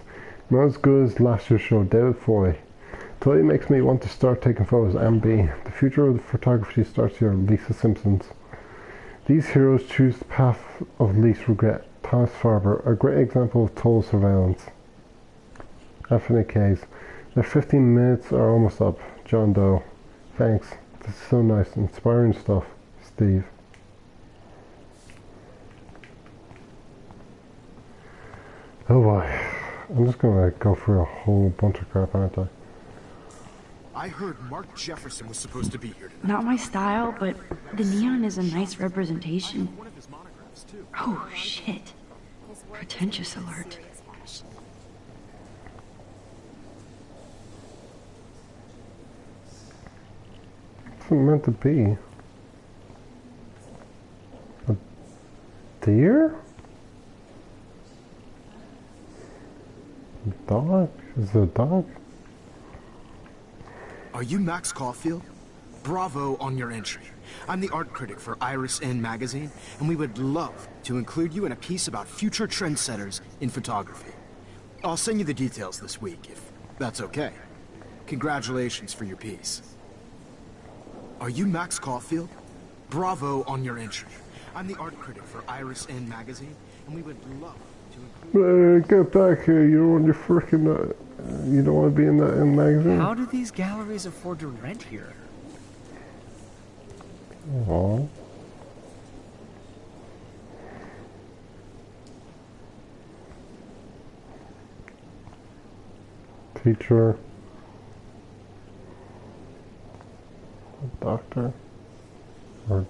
Not as good as last year's show, David Foy. Totally makes me want to start taking photos. MB. The future of the photography starts here, Lisa Simpsons. These heroes choose the path of least regret. Thomas Farber, a great example of total surveillance. Anthony Case. The 15 minutes are almost up. John Doe. Thanks. This is so nice. Inspiring stuff. Steve. Oh boy. I'm just gonna go through a whole bunch of crap, aren't I? I heard Mark Jefferson was supposed to be here tonight. Not my style, but the neon is a nice representation. One of his monographs, too. Oh, shit. Pretentious alert. What's it meant to be? A deer? A dog? Is it a dog? Are you Max Caulfield? Bravo on your entry. I'm the art critic for Iris N magazine, and we would love to include you in a piece about future trendsetters in photography. I'll send you the details this week, if that's okay. Congratulations for your piece. Are you Max Caulfield? Bravo on your entry. I'm the art critic for Iris N magazine, and we would love to include... Get back here, you don't want your frickin' you don't want to be in that magazine? How do these galleries afford to rent here? Aww. Teacher. A doctor. Or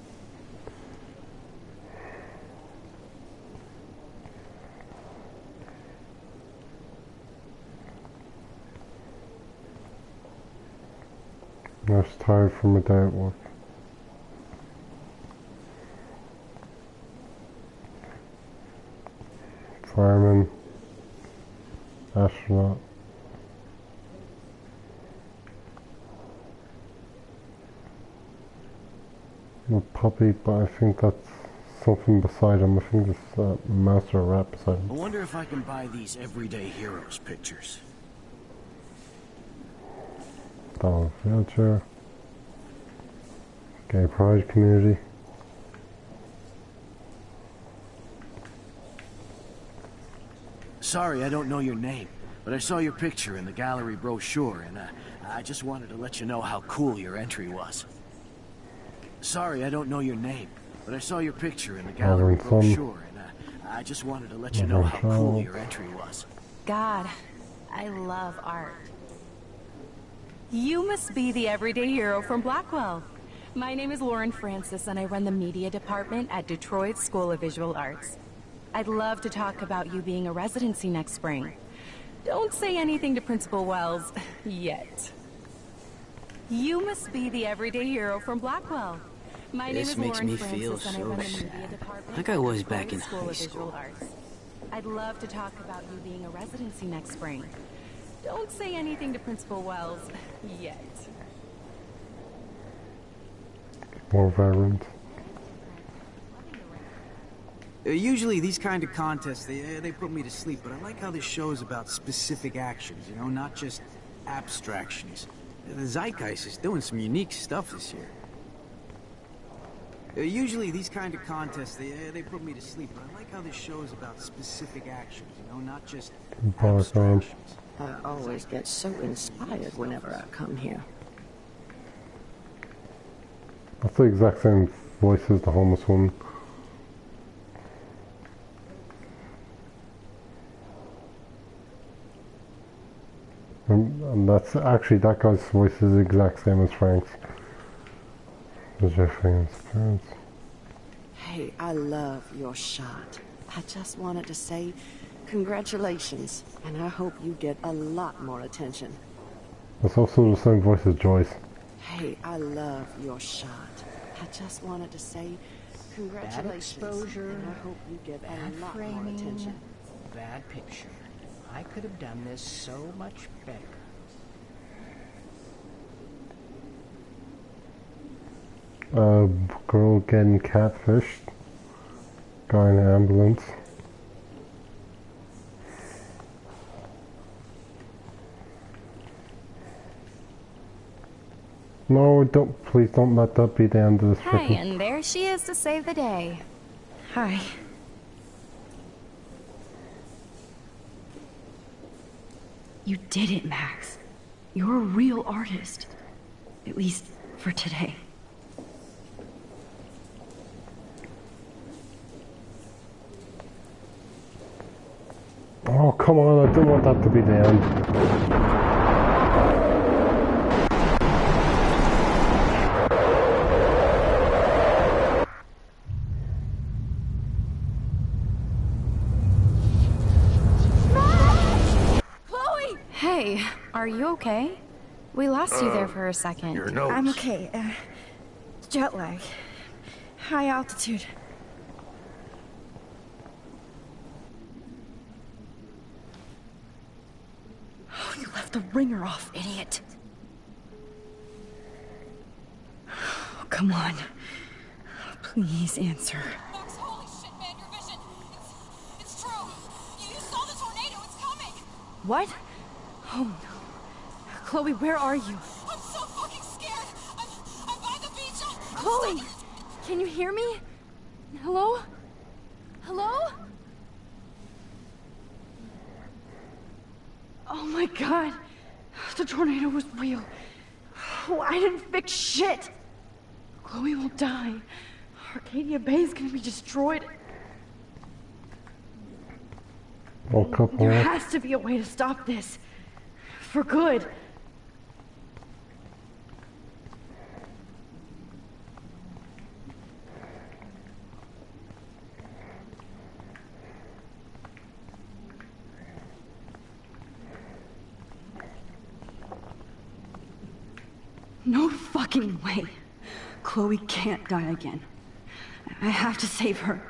nurse tired from a day at work. Fireman. Astronaut. A puppy, but I think that's something beside him. I think it's a mouse or a rat beside him. I wonder if I can buy these everyday heroes pictures. Dollar wheelchair. Gay pride community. Sorry, I don't know your name, but I saw your picture in the gallery brochure, and I just wanted to let you know how cool your entry was. Sorry, I don't know your name, but I saw your picture in the gallery brochure, and I just wanted to let you know how cool your entry was. God, I love art. You must be the everyday hero from Blackwell. My name is Lauren Francis, and I run the media department at Detroit School of Visual Arts. I'd love to talk about you being a residency next spring. Don't say anything to Principal Wells yet. You must be the everyday hero from Blackwell. My name is Lauren Francis, and I run the media department. Like I was back in high school. I'd love to talk about you being a residency next spring. Don't say anything to Principal Wells yet. More veterans. Usually these kind of contests, they put me to sleep, but I like how this show is about specific actions, you know, not just abstractions. The Zeitgeist is doing some unique stuff this year. Usually these kind of contests, they put me to sleep, but I like how this show is about specific actions, you know, not just abstractions. I always get so inspired whenever I come here. That's the exact same voice as the homeless woman. And that's actually, that guy's voice is the exact same as Frank's. As Jeffrey's parents. Hey, I love your shot. I just wanted to say congratulations, and I hope you get a lot more attention. That's also the same voice as Joyce. Hey, I love your shot. I just wanted to say congratulations, exposure, and I hope you get a lot framing, more attention. Bad picture. I could have done this so much better. Girl getting catfished. Guy in an ambulance. No, please don't let that be the end of this Hey, and there she is to save the day. Hi. You did it, Max. You're a real artist. At least for today. Oh, come on, I don't want that to be the end. Hey, are you okay? We lost you there for a second. Your nose. I'm okay. Jet lag. High altitude. Oh, you left the ringer off, idiot. Oh, come on. Please answer. Max, holy shit, man, your vision. It's true. You saw the tornado. It's coming. What? Oh no. Chloe, where are you? I'm so fucking scared. I'm by the beach. Chloe! Can you hear me? Hello? Hello? Oh my god. The tornado was real. Oh, I didn't fix shit. Chloe will die. Arcadia Bay is gonna be destroyed. There has to be a way to stop this. For good. No fucking fucking way. Chloe can't die again. I have to save her.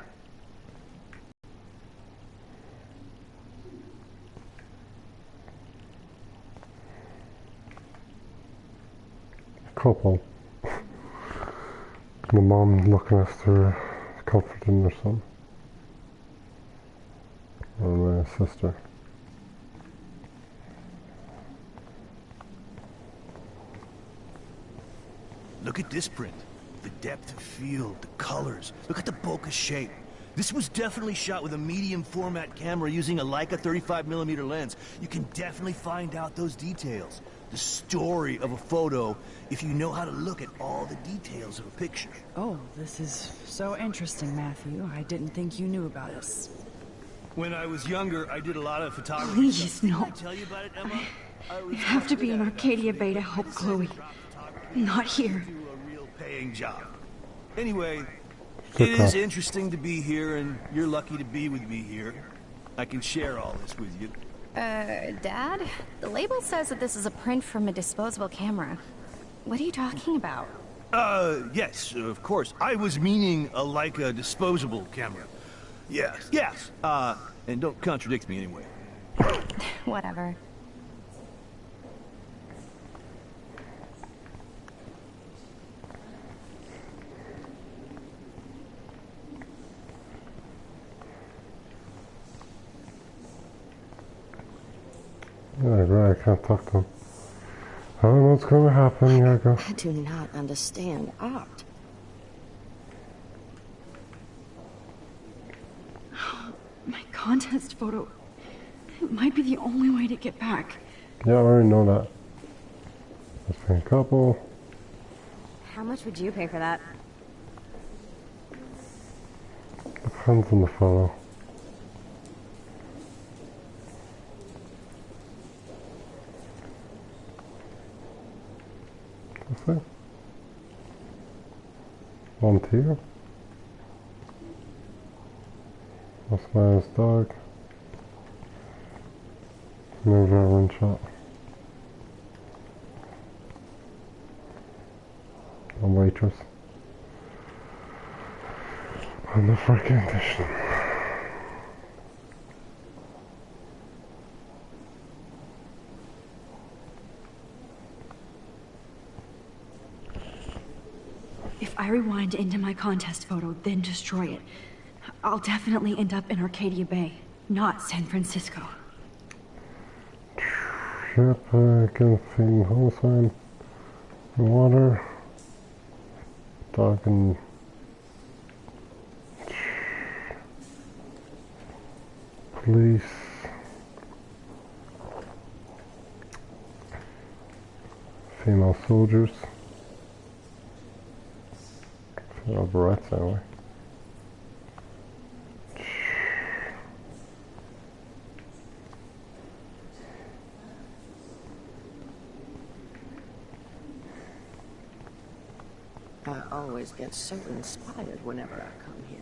Couple. The mom looking after comforting her son. Or my sister. Look at this print. The depth of field, the colors. Look at the bokeh shape. This was definitely shot with a medium format camera using a Leica 35mm lens. You can definitely find out those details. The story of a photo if you know how to look at all the details of a picture. Oh, this is so interesting, Matthew. I didn't think you knew about us. When I was younger, I did a lot of photography. Please, no. Did I tell you about it, Emma? I have to be in Arcadia Bay to help Chloe. Not here. Do a real paying job. Anyway, it is interesting to be here, and you're lucky to be with me here. I can share all this with you. Dad? The label says that this is a print from a disposable camera. What are you talking about? Yes, of course. I was meaning a Leica disposable camera. Yes. And don't contradict me anyway. Whatever. Yeah, right, I can't talk to him. I don't know what's going to happen, Yago. I do not understand art. My contest photo. It might be the only way to get back. Yeah, I already know that. Let's pay a couple. How much would you pay for that? Depends on the photo. What's that? One tier. That's my dog. Never one shot. A waitress. And the freaking edition. If I rewind into my contest photo, then destroy it, I'll definitely end up in Arcadia Bay, not San Francisco. Ship, again, feeding whole sign. Water. Dog and... Police. Female soldiers. Female barrettes, anyway. I always get so inspired whenever I come here.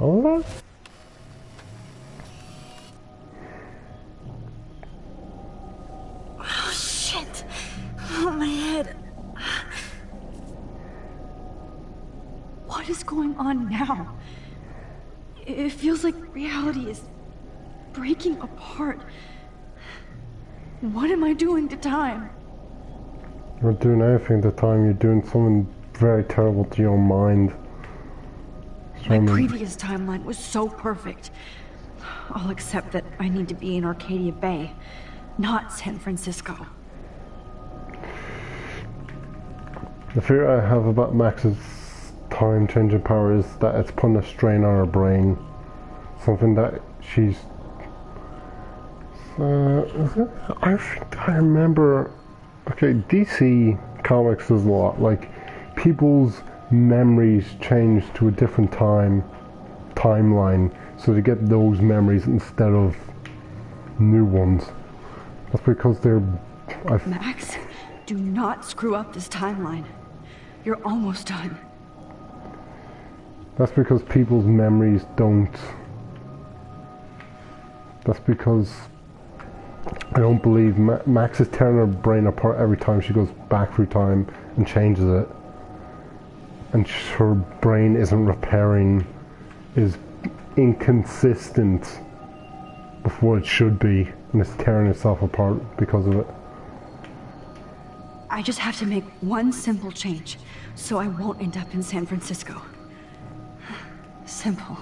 Alright. Oh, shit. Oh, my head. What is going on now? It feels like reality is breaking apart. What am I doing to time? You're not doing anything at the time. You're doing something very terrible to your mind. My previous timeline was so perfect. I'll accept that I need to be in Arcadia Bay, not San Francisco. The fear I have about Max's time-changing power is that it's putting a strain on her brain. Something that she's... I remember... Okay, DC Comics does a lot. Like, people's memories change to a different timeline, so they get those memories instead of new ones. That's because they're... Max, Do not screw up this timeline. You're almost done. That's because people's memories don't. That's because I don't believe Max is tearing her brain apart every time she goes back through time and changes it. And her brain isn't repairing, is inconsistent with what it should be, and it's tearing itself apart because of it. I just have to make one simple change, so I won't end up in San Francisco. Simple.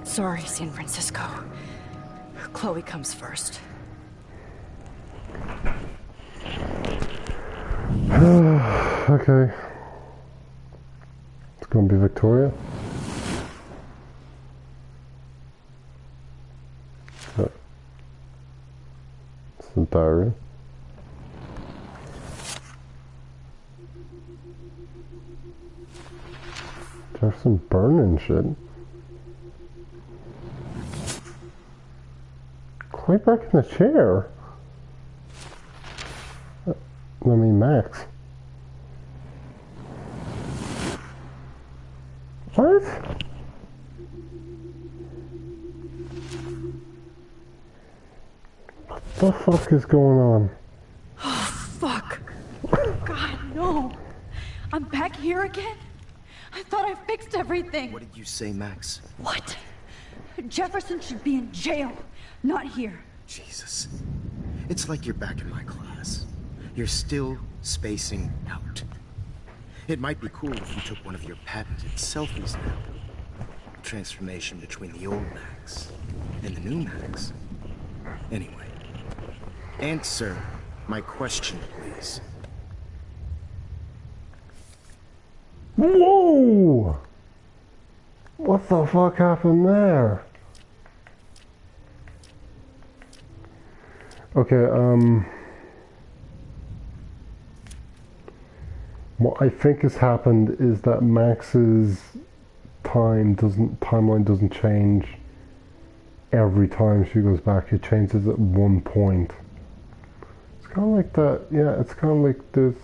Sorry, San Francisco. Chloe comes first. Okay. It's gonna be Victoria. It's the diary. Jefferson burning shit. Quite back in the chair. I mean, Max. What? What the fuck is going on? Oh, fuck. God, no. I'm back here again? I thought I fixed everything. What did you say, Max? What? Jefferson should be in jail, not here. Jesus. It's like you're back in my class. You're still spacing out. It might be cool if you took one of your patented selfies now. Transformation between the old Max and the new Max. Anyway, answer my question, please. Whoa! What the fuck happened there? Okay, what I think has happened is that Max's timeline doesn't change every time she goes back. It changes at one point. It's kind of like that. Yeah, it's kind of like this.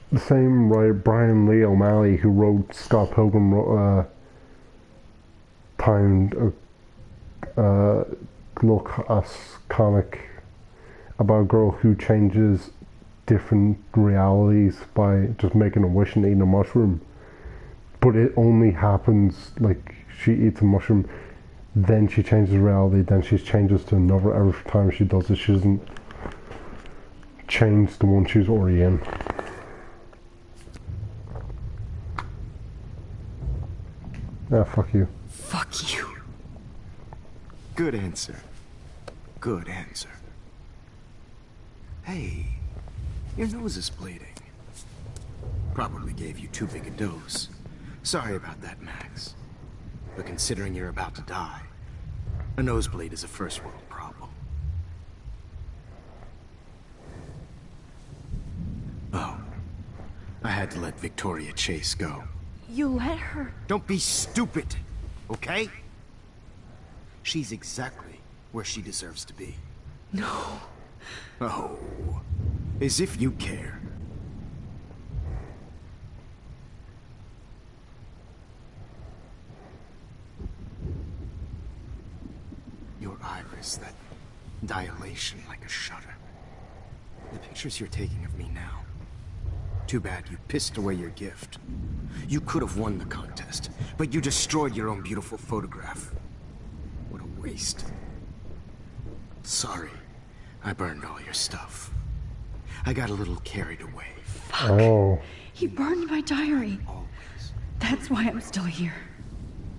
The same writer, Brian Lee O'Malley, who wrote Scott Pilgrim, wrote timed look-ass comic about a girl who changes different realities by just making a wish and eating a mushroom. But it only happens, like, she eats a mushroom, then she changes reality, then she changes to another. Every time she does it, she doesn't change the one she's already in. Ah, fuck you. Fuck you. Good answer. Good answer. Hey, your nose is bleeding. Probably gave you too big a dose. Sorry about that, Max. But considering you're about to die, a nosebleed is a first world problem. Oh, I had to let Victoria Chase go. You let her... Don't be stupid, okay? She's exactly where she deserves to be. No. Oh, as if you care. Your iris, that dilation like a shutter. The pictures you're taking of me now. Too bad you pissed away your gift. You could have won the contest, but you destroyed your own beautiful photograph. What a waste. Sorry, I burned all your stuff. I got a little carried away. Fuck. Oh. He burned my diary. Always. That's why I'm still here.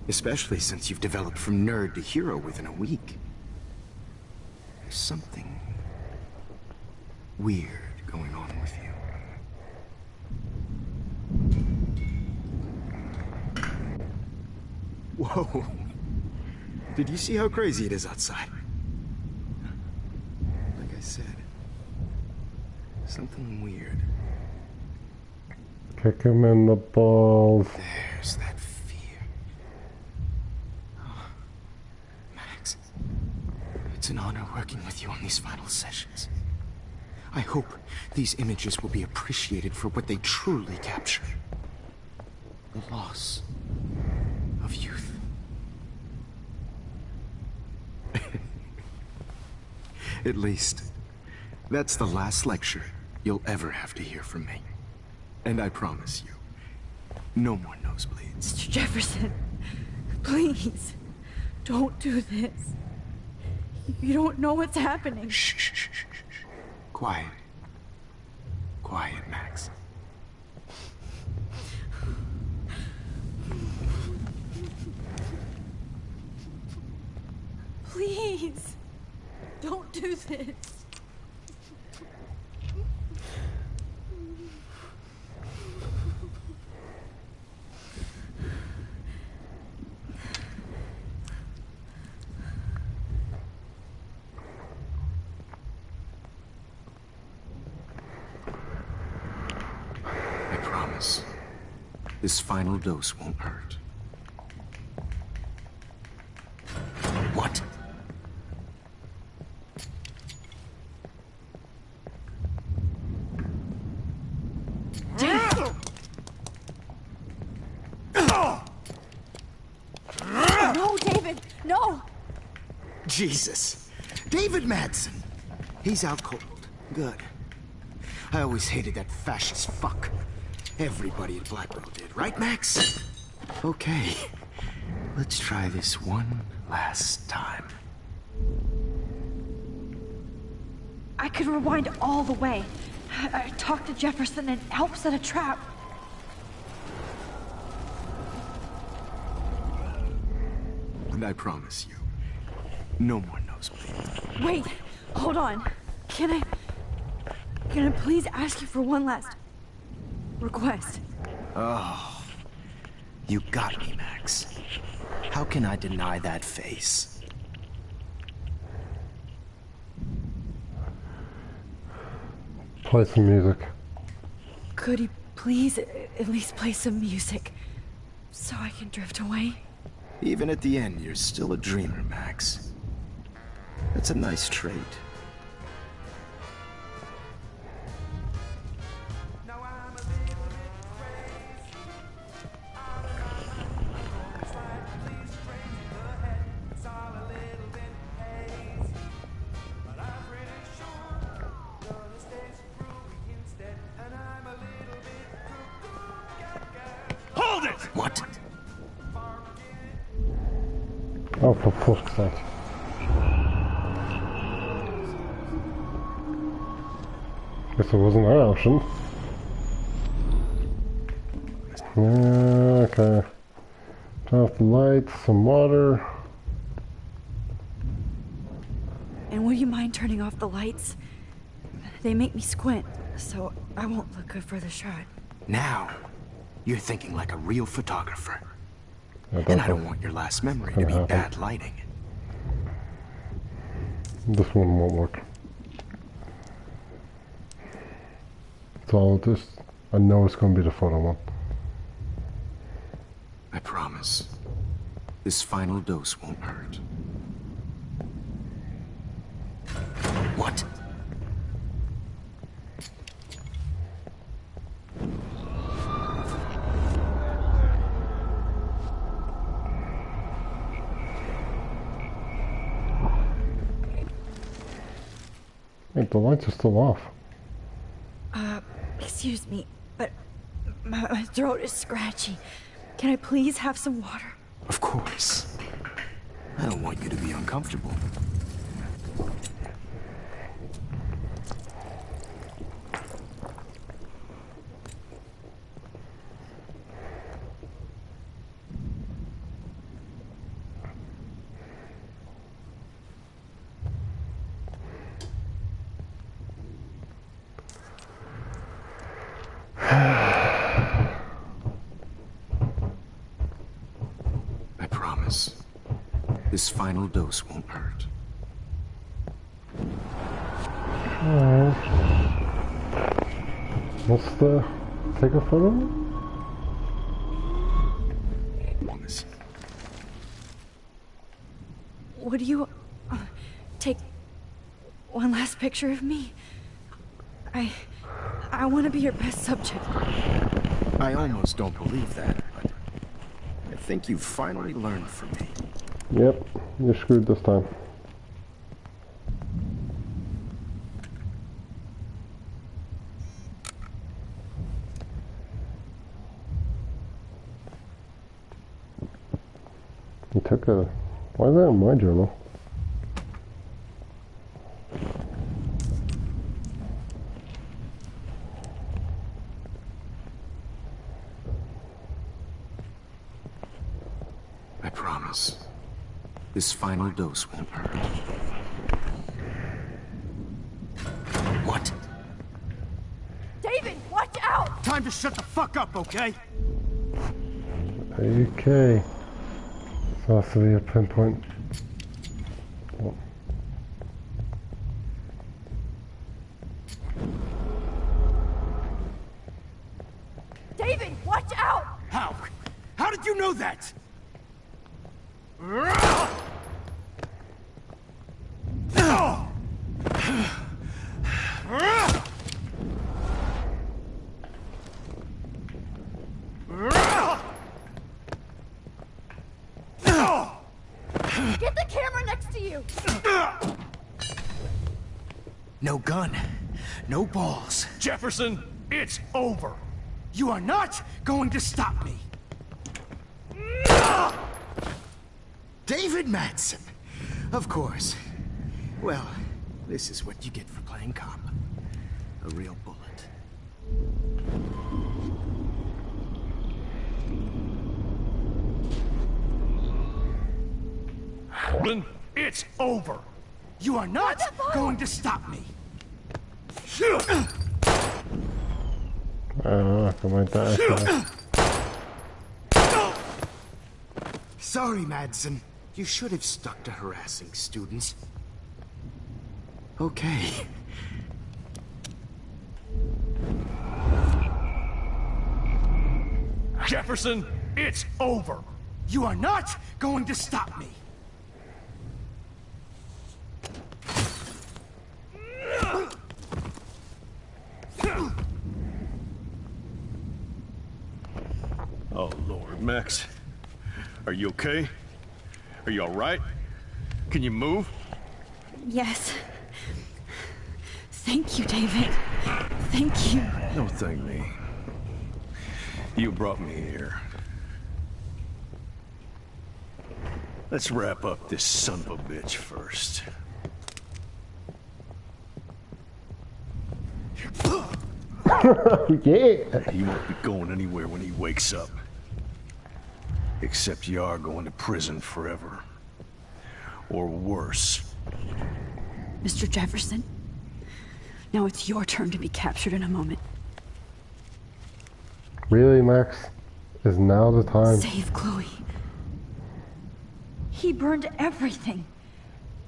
Especially since you've developed from nerd to hero within a week. There's something weird going on with you. Whoa. Did you see how crazy it is outside? Like I said, something weird. Kick him in the balls. There's that fear. Oh, It's an honor working with you on these final sessions. I hope these images will be appreciated for what they truly capture. The loss of youth. At least, that's the last lecture you'll ever have to hear from me. And I promise you, no more nosebleeds. Mr. Jefferson, please, don't do this. You don't know what's happening. Shh, shh, shh, shh, shh. Quiet. Quiet, Max. Please, don't do this. I promise, this final dose won't hurt. What? No, David, no! Jesus. David Madsen. He's out cold. Good. I always hated that fascist fuck. Everybody at Blackwell did, right, Max? Okay. Let's try this one last time. I could rewind all the way. I talked to Jefferson and helped set a trap. And I promise you, no more nosebleeds. Wait, hold on. Can I please ask you for one last request? Oh, you got me, Max. How can I deny that face? Play some music. Could you please at least play some music so I can drift away? Even at the end, you're still a dreamer, Max. That's a nice trait. Hold it! What? Oh, for fuck's sake. Guess it wasn't an option. Yeah, okay. Turn off the lights, some water. And would you mind turning off the lights? They make me squint, so I won't look good for the shot. Now, you're thinking like a real photographer. Yeah, And I don't want your last memory to be bad lighting. This one won't work. So I know it's going to be the photo one. I promise. This final dose won't hurt. What? Wait, the lights are still off. Excuse me, but my throat is scratchy. Can I please have some water? Of course. I don't want you to be uncomfortable. I promise. This final dose won't hurt. Alright. What's the... take a photo? Promise. Would you take one last picture of me? I want to be your best subject. I almost don't believe that, but I think you've finally learned from me. Yep, you're screwed this time. You took a... Why is that in my journal? I promise. This final dose won't hurt. What? David, watch out! Time to shut the fuck up, okay? Okay. So that's the pinpoint. Oh. David, watch out! How? How did you know that? Get the camera next to you! No gun, no balls. Jefferson, it's over. You are not going to stop me. David Madsen. Of course. Well, this is what you get for playing cop. A real bullet. It's over. You are not going to stop me. Sorry, Madsen. You should have stuck to harassing students. Okay. Jefferson, it's over. You are not going to stop me. Oh, Lord, Max. Are you okay? Are you all right? Can you move? Yes. Thank you, David. Thank you. Don't thank me. You brought me here. Let's wrap up this son of a bitch first. Yeah. He won't be going anywhere when he wakes up. Except you are going to prison forever. Or worse. Mr. Jefferson, now it's your turn to be captured in a moment. Really, Max? Is now the time? Save Chloe. He burned everything,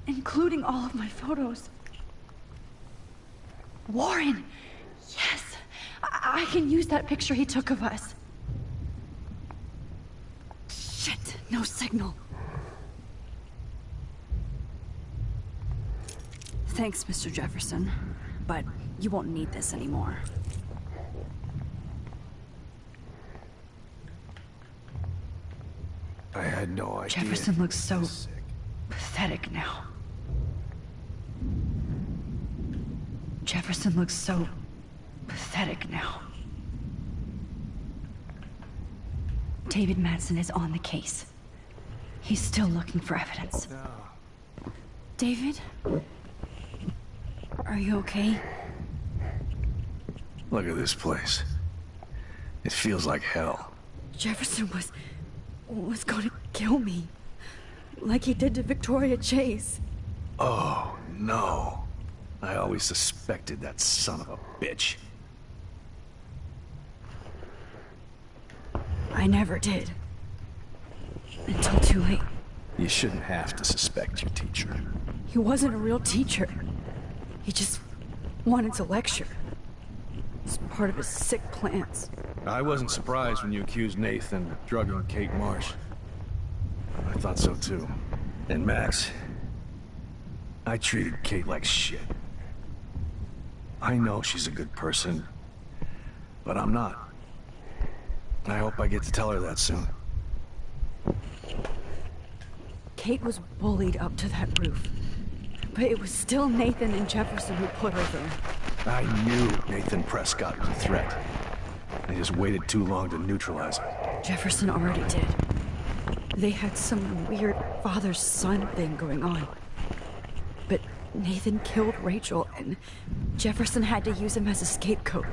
including all of my photos. Warren! Yes! I can use that picture he took of us. Shit, no signal. Thanks, Mr. Jefferson, but you won't need this anymore. I had no idea. Jefferson looks so pathetic now. Jefferson looks so pathetic now. David Madsen is on the case. He's still looking for evidence. David? Are you okay? Look at this place. It feels like hell. Jefferson was going to kill me. Like he did to Victoria Chase. Oh, no. I always suspected that son of a bitch. I never did. Until too late. You shouldn't have to suspect your teacher. He wasn't a real teacher. He just wanted to lecture. It's part of his sick plans. I wasn't surprised when you accused Nathan of drugging Kate Marsh. I thought so too. And Max, I treated Kate like shit. I know she's a good person, but I'm not. I hope I get to tell her that soon. Kate was bullied up to that roof. But it was still Nathan and Jefferson who put her there. I knew Nathan Prescott was a threat. I just waited too long to neutralize him. Jefferson already did. They had some weird father-son thing going on. But Nathan killed Rachel, and Jefferson had to use him as a scapegoat.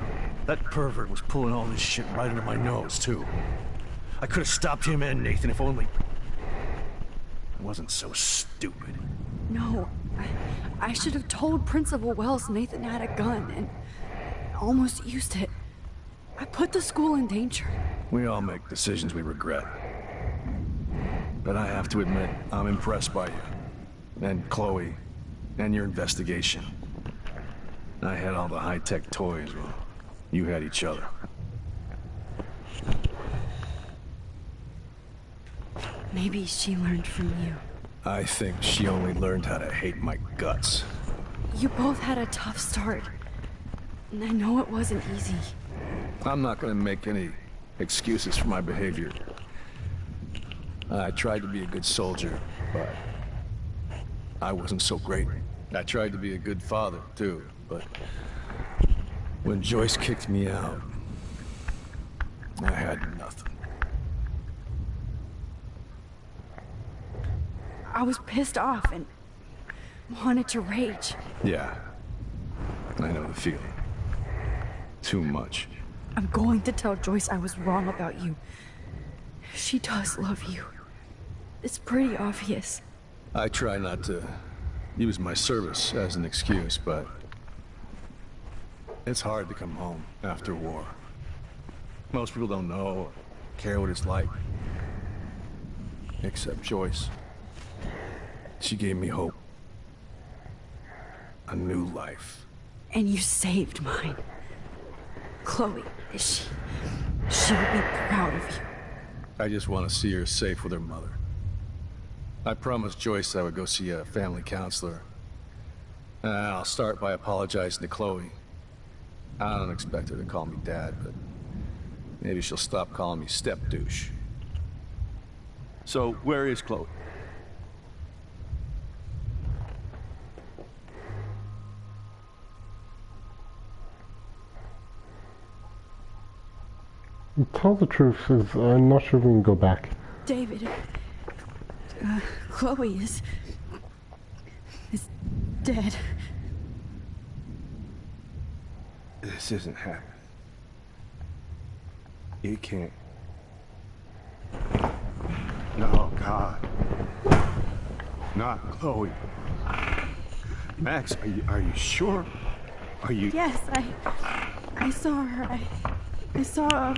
That pervert was pulling all this shit right under my nose, too. I could have stopped him and Nathan if only... I wasn't so stupid. No, I should have told Principal Wells Nathan had a gun and almost used it. I put the school in danger. We all make decisions we regret. But I have to admit, I'm impressed by you. And Chloe. And your investigation. I had all the high-tech toys, well, you had each other. Maybe she learned from you. I think she only learned how to hate my guts. You both had a tough start. And I know it wasn't easy. I'm not gonna make any excuses for my behavior. I tried to be a good soldier, but I wasn't so great. I tried to be a good father, too, but when Joyce kicked me out, I had nothing. I was pissed off and wanted to rage. Yeah, I know the feeling. Too much. I'm going to tell Joyce I was wrong about you. She does love you. It's pretty obvious. I try not to use my service as an excuse, but it's hard to come home after war. Most people don't know or care what it's like. Except Joyce. She gave me hope. A new life. And you saved mine. Chloe, she would be proud of you. I just want to see her safe with her mother. I promised Joyce I would go see a family counselor. And I'll start by apologizing to Chloe. I don't expect her to call me Dad, but maybe she'll stop calling me step-douche. So, where is Chloe? Tell the truth, is I'm not sure we can go back. David, Chloe is dead. This isn't happening. It can't. No, God. Not Chloe. Max, are you sure? Are you... Yes, I saw her. I saw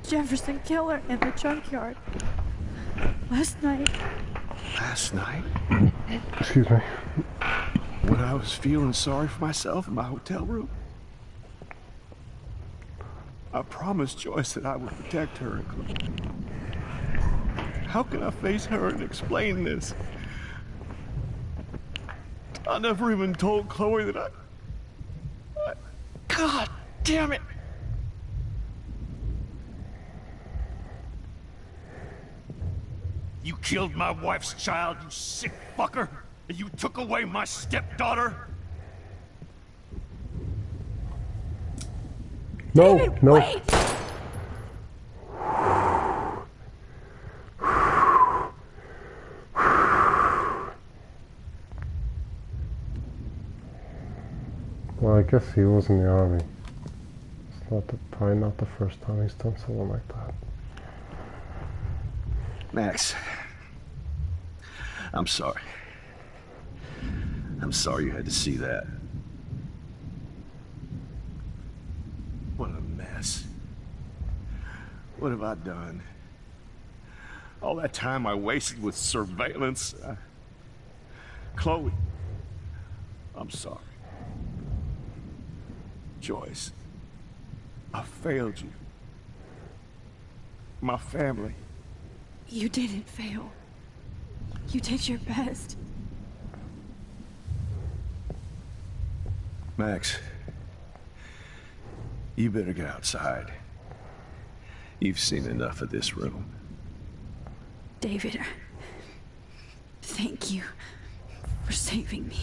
Jefferson kill her in the junkyard. Last night. Last night? Excuse me. When I was feeling sorry for myself in my hotel room? I promised Joyce that I would protect her. How can I face her and explain this? I never even told Chloe that I... God damn it! You killed my wife's child, you sick fucker! And you took away my stepdaughter? No, David, no. wait! Well, I guess he was in the army. It's not probably not the first time he's done something like that. Max, I'm sorry. I'm sorry you had to see that. What a mess. What have I done? All that time I wasted with surveillance. Chloe, I'm sorry. Joyce, I failed you. My family. You didn't fail. You did your best. Max, you better get outside. You've seen enough of this room. David, thank you for saving me.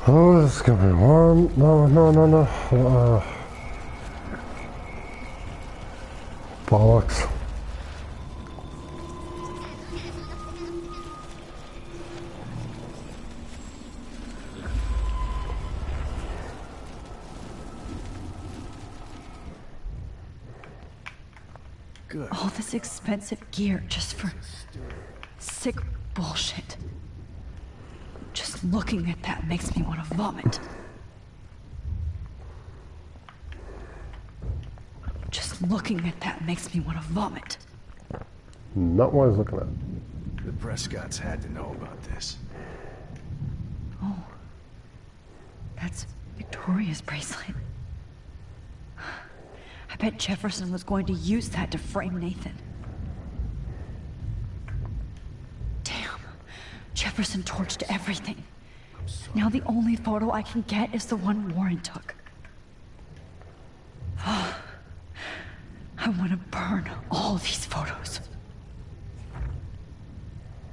Oh, this is gonna be warm. No. Bollocks. Good. All this expensive gear just for sick bullshit. Just looking at that makes me want to vomit. Just looking at that makes me want to vomit. Not what I was looking at. The Prescotts had to know about this. Oh. That's Victoria's bracelet. I bet Jefferson was going to use that to frame Nathan. Damn. Jefferson torched everything. Now the only photo I can get is the one Warren took. I want to burn all these photos.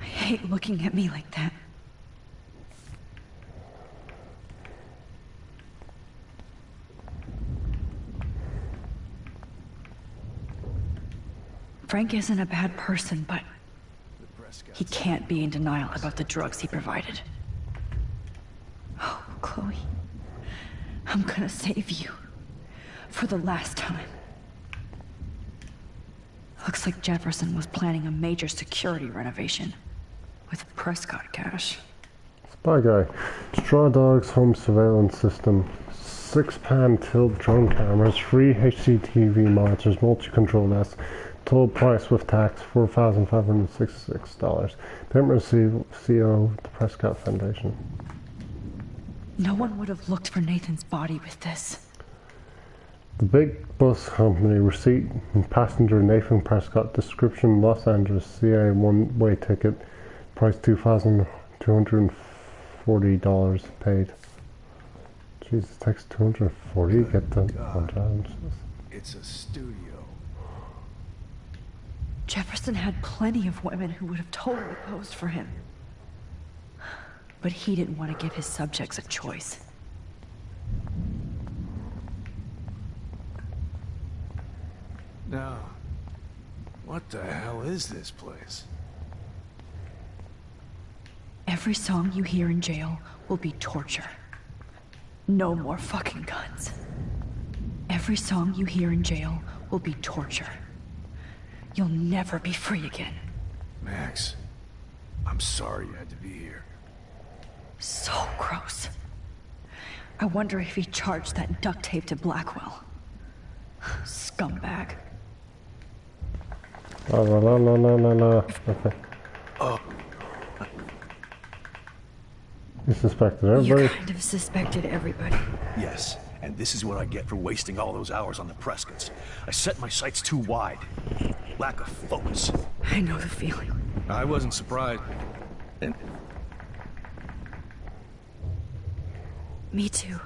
I hate looking at me like that. Frank isn't a bad person, but he can't be in denial about the drugs he provided. Oh, Chloe, I'm gonna save you for the last time. Looks like Jefferson was planning a major security renovation with Prescott cash. Spy guy. Straw Dogs home surveillance system. 6-pan tilt drone cameras, free HCTV monitors, multi-control nets. Total price with tax $4,566. Payment received CO the Prescott Foundation. No one would have looked for Nathan's body with this. The Big Bus Company receipt and passenger Nathan Prescott description Los Angeles CA one-way ticket price $2,240 paid. Jesus, it takes $240 to get the $1. It's a studio. Jefferson had plenty of women who would have totally posed for him. But he didn't want to give his subjects a choice. Now, what the hell is this place? Every song you hear in jail will be torture. No more fucking guns. Every song you hear in jail will be torture. You'll never be free again. Max, I'm sorry you had to be here. So gross. I wonder if he charged that duct tape to Blackwell. Scumbag. La. Okay. Oh. You suspected everybody? You kind of suspected everybody. Yes, and this is what I get for wasting all those hours on the Prescotts. I set my sights too wide. Lack of focus. I know the feeling. I wasn't surprised. And me too.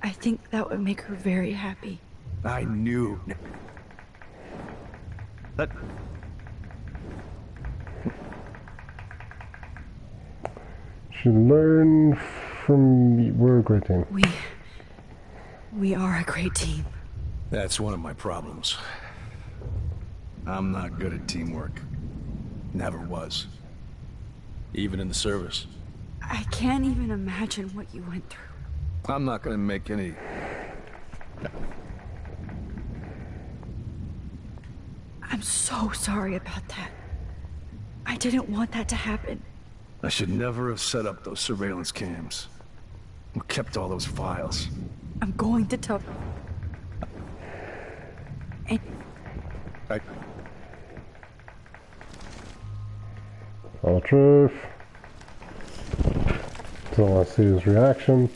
I think that would make her very happy. I knew. That... Should learn from... We're a great team. We are a great team. that's one of my problems. I'm not good at teamwork. Never was. Even in the service. I can't even imagine what you went through. I'm not gonna make any... I'm so sorry about that. I didn't want that to happen. I should never have set up those surveillance cams. Or kept all those files. I'm going to tell... And All the truth. So I see his reaction.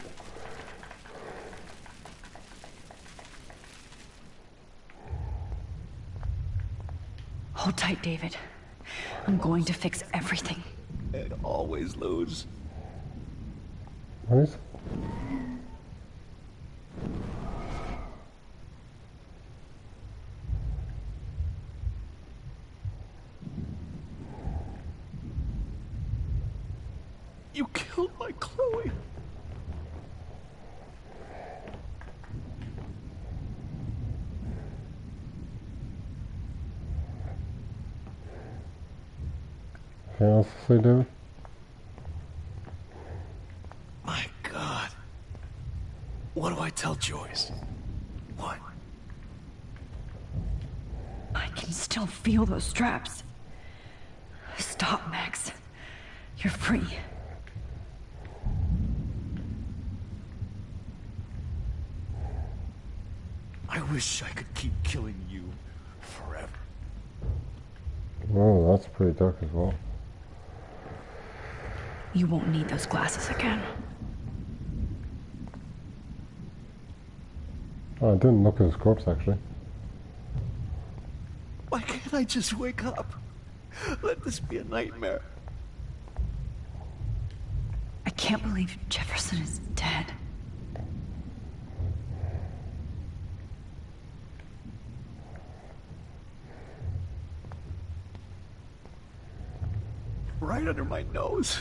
Hold tight, David. I'm going to fix everything. And always lose. Nice. You killed my Chloe. Anything else to say, David? My God. What do I tell Joyce? What? I can still feel those straps. Stop, Max. You're free. I wish I could keep killing you forever. Oh, that's pretty dark as well. You won't need those glasses again. Oh, I didn't look at his corpse, actually. Why can't I just wake up? Let this be a nightmare. I can't believe Jefferson is dead. Right under my nose.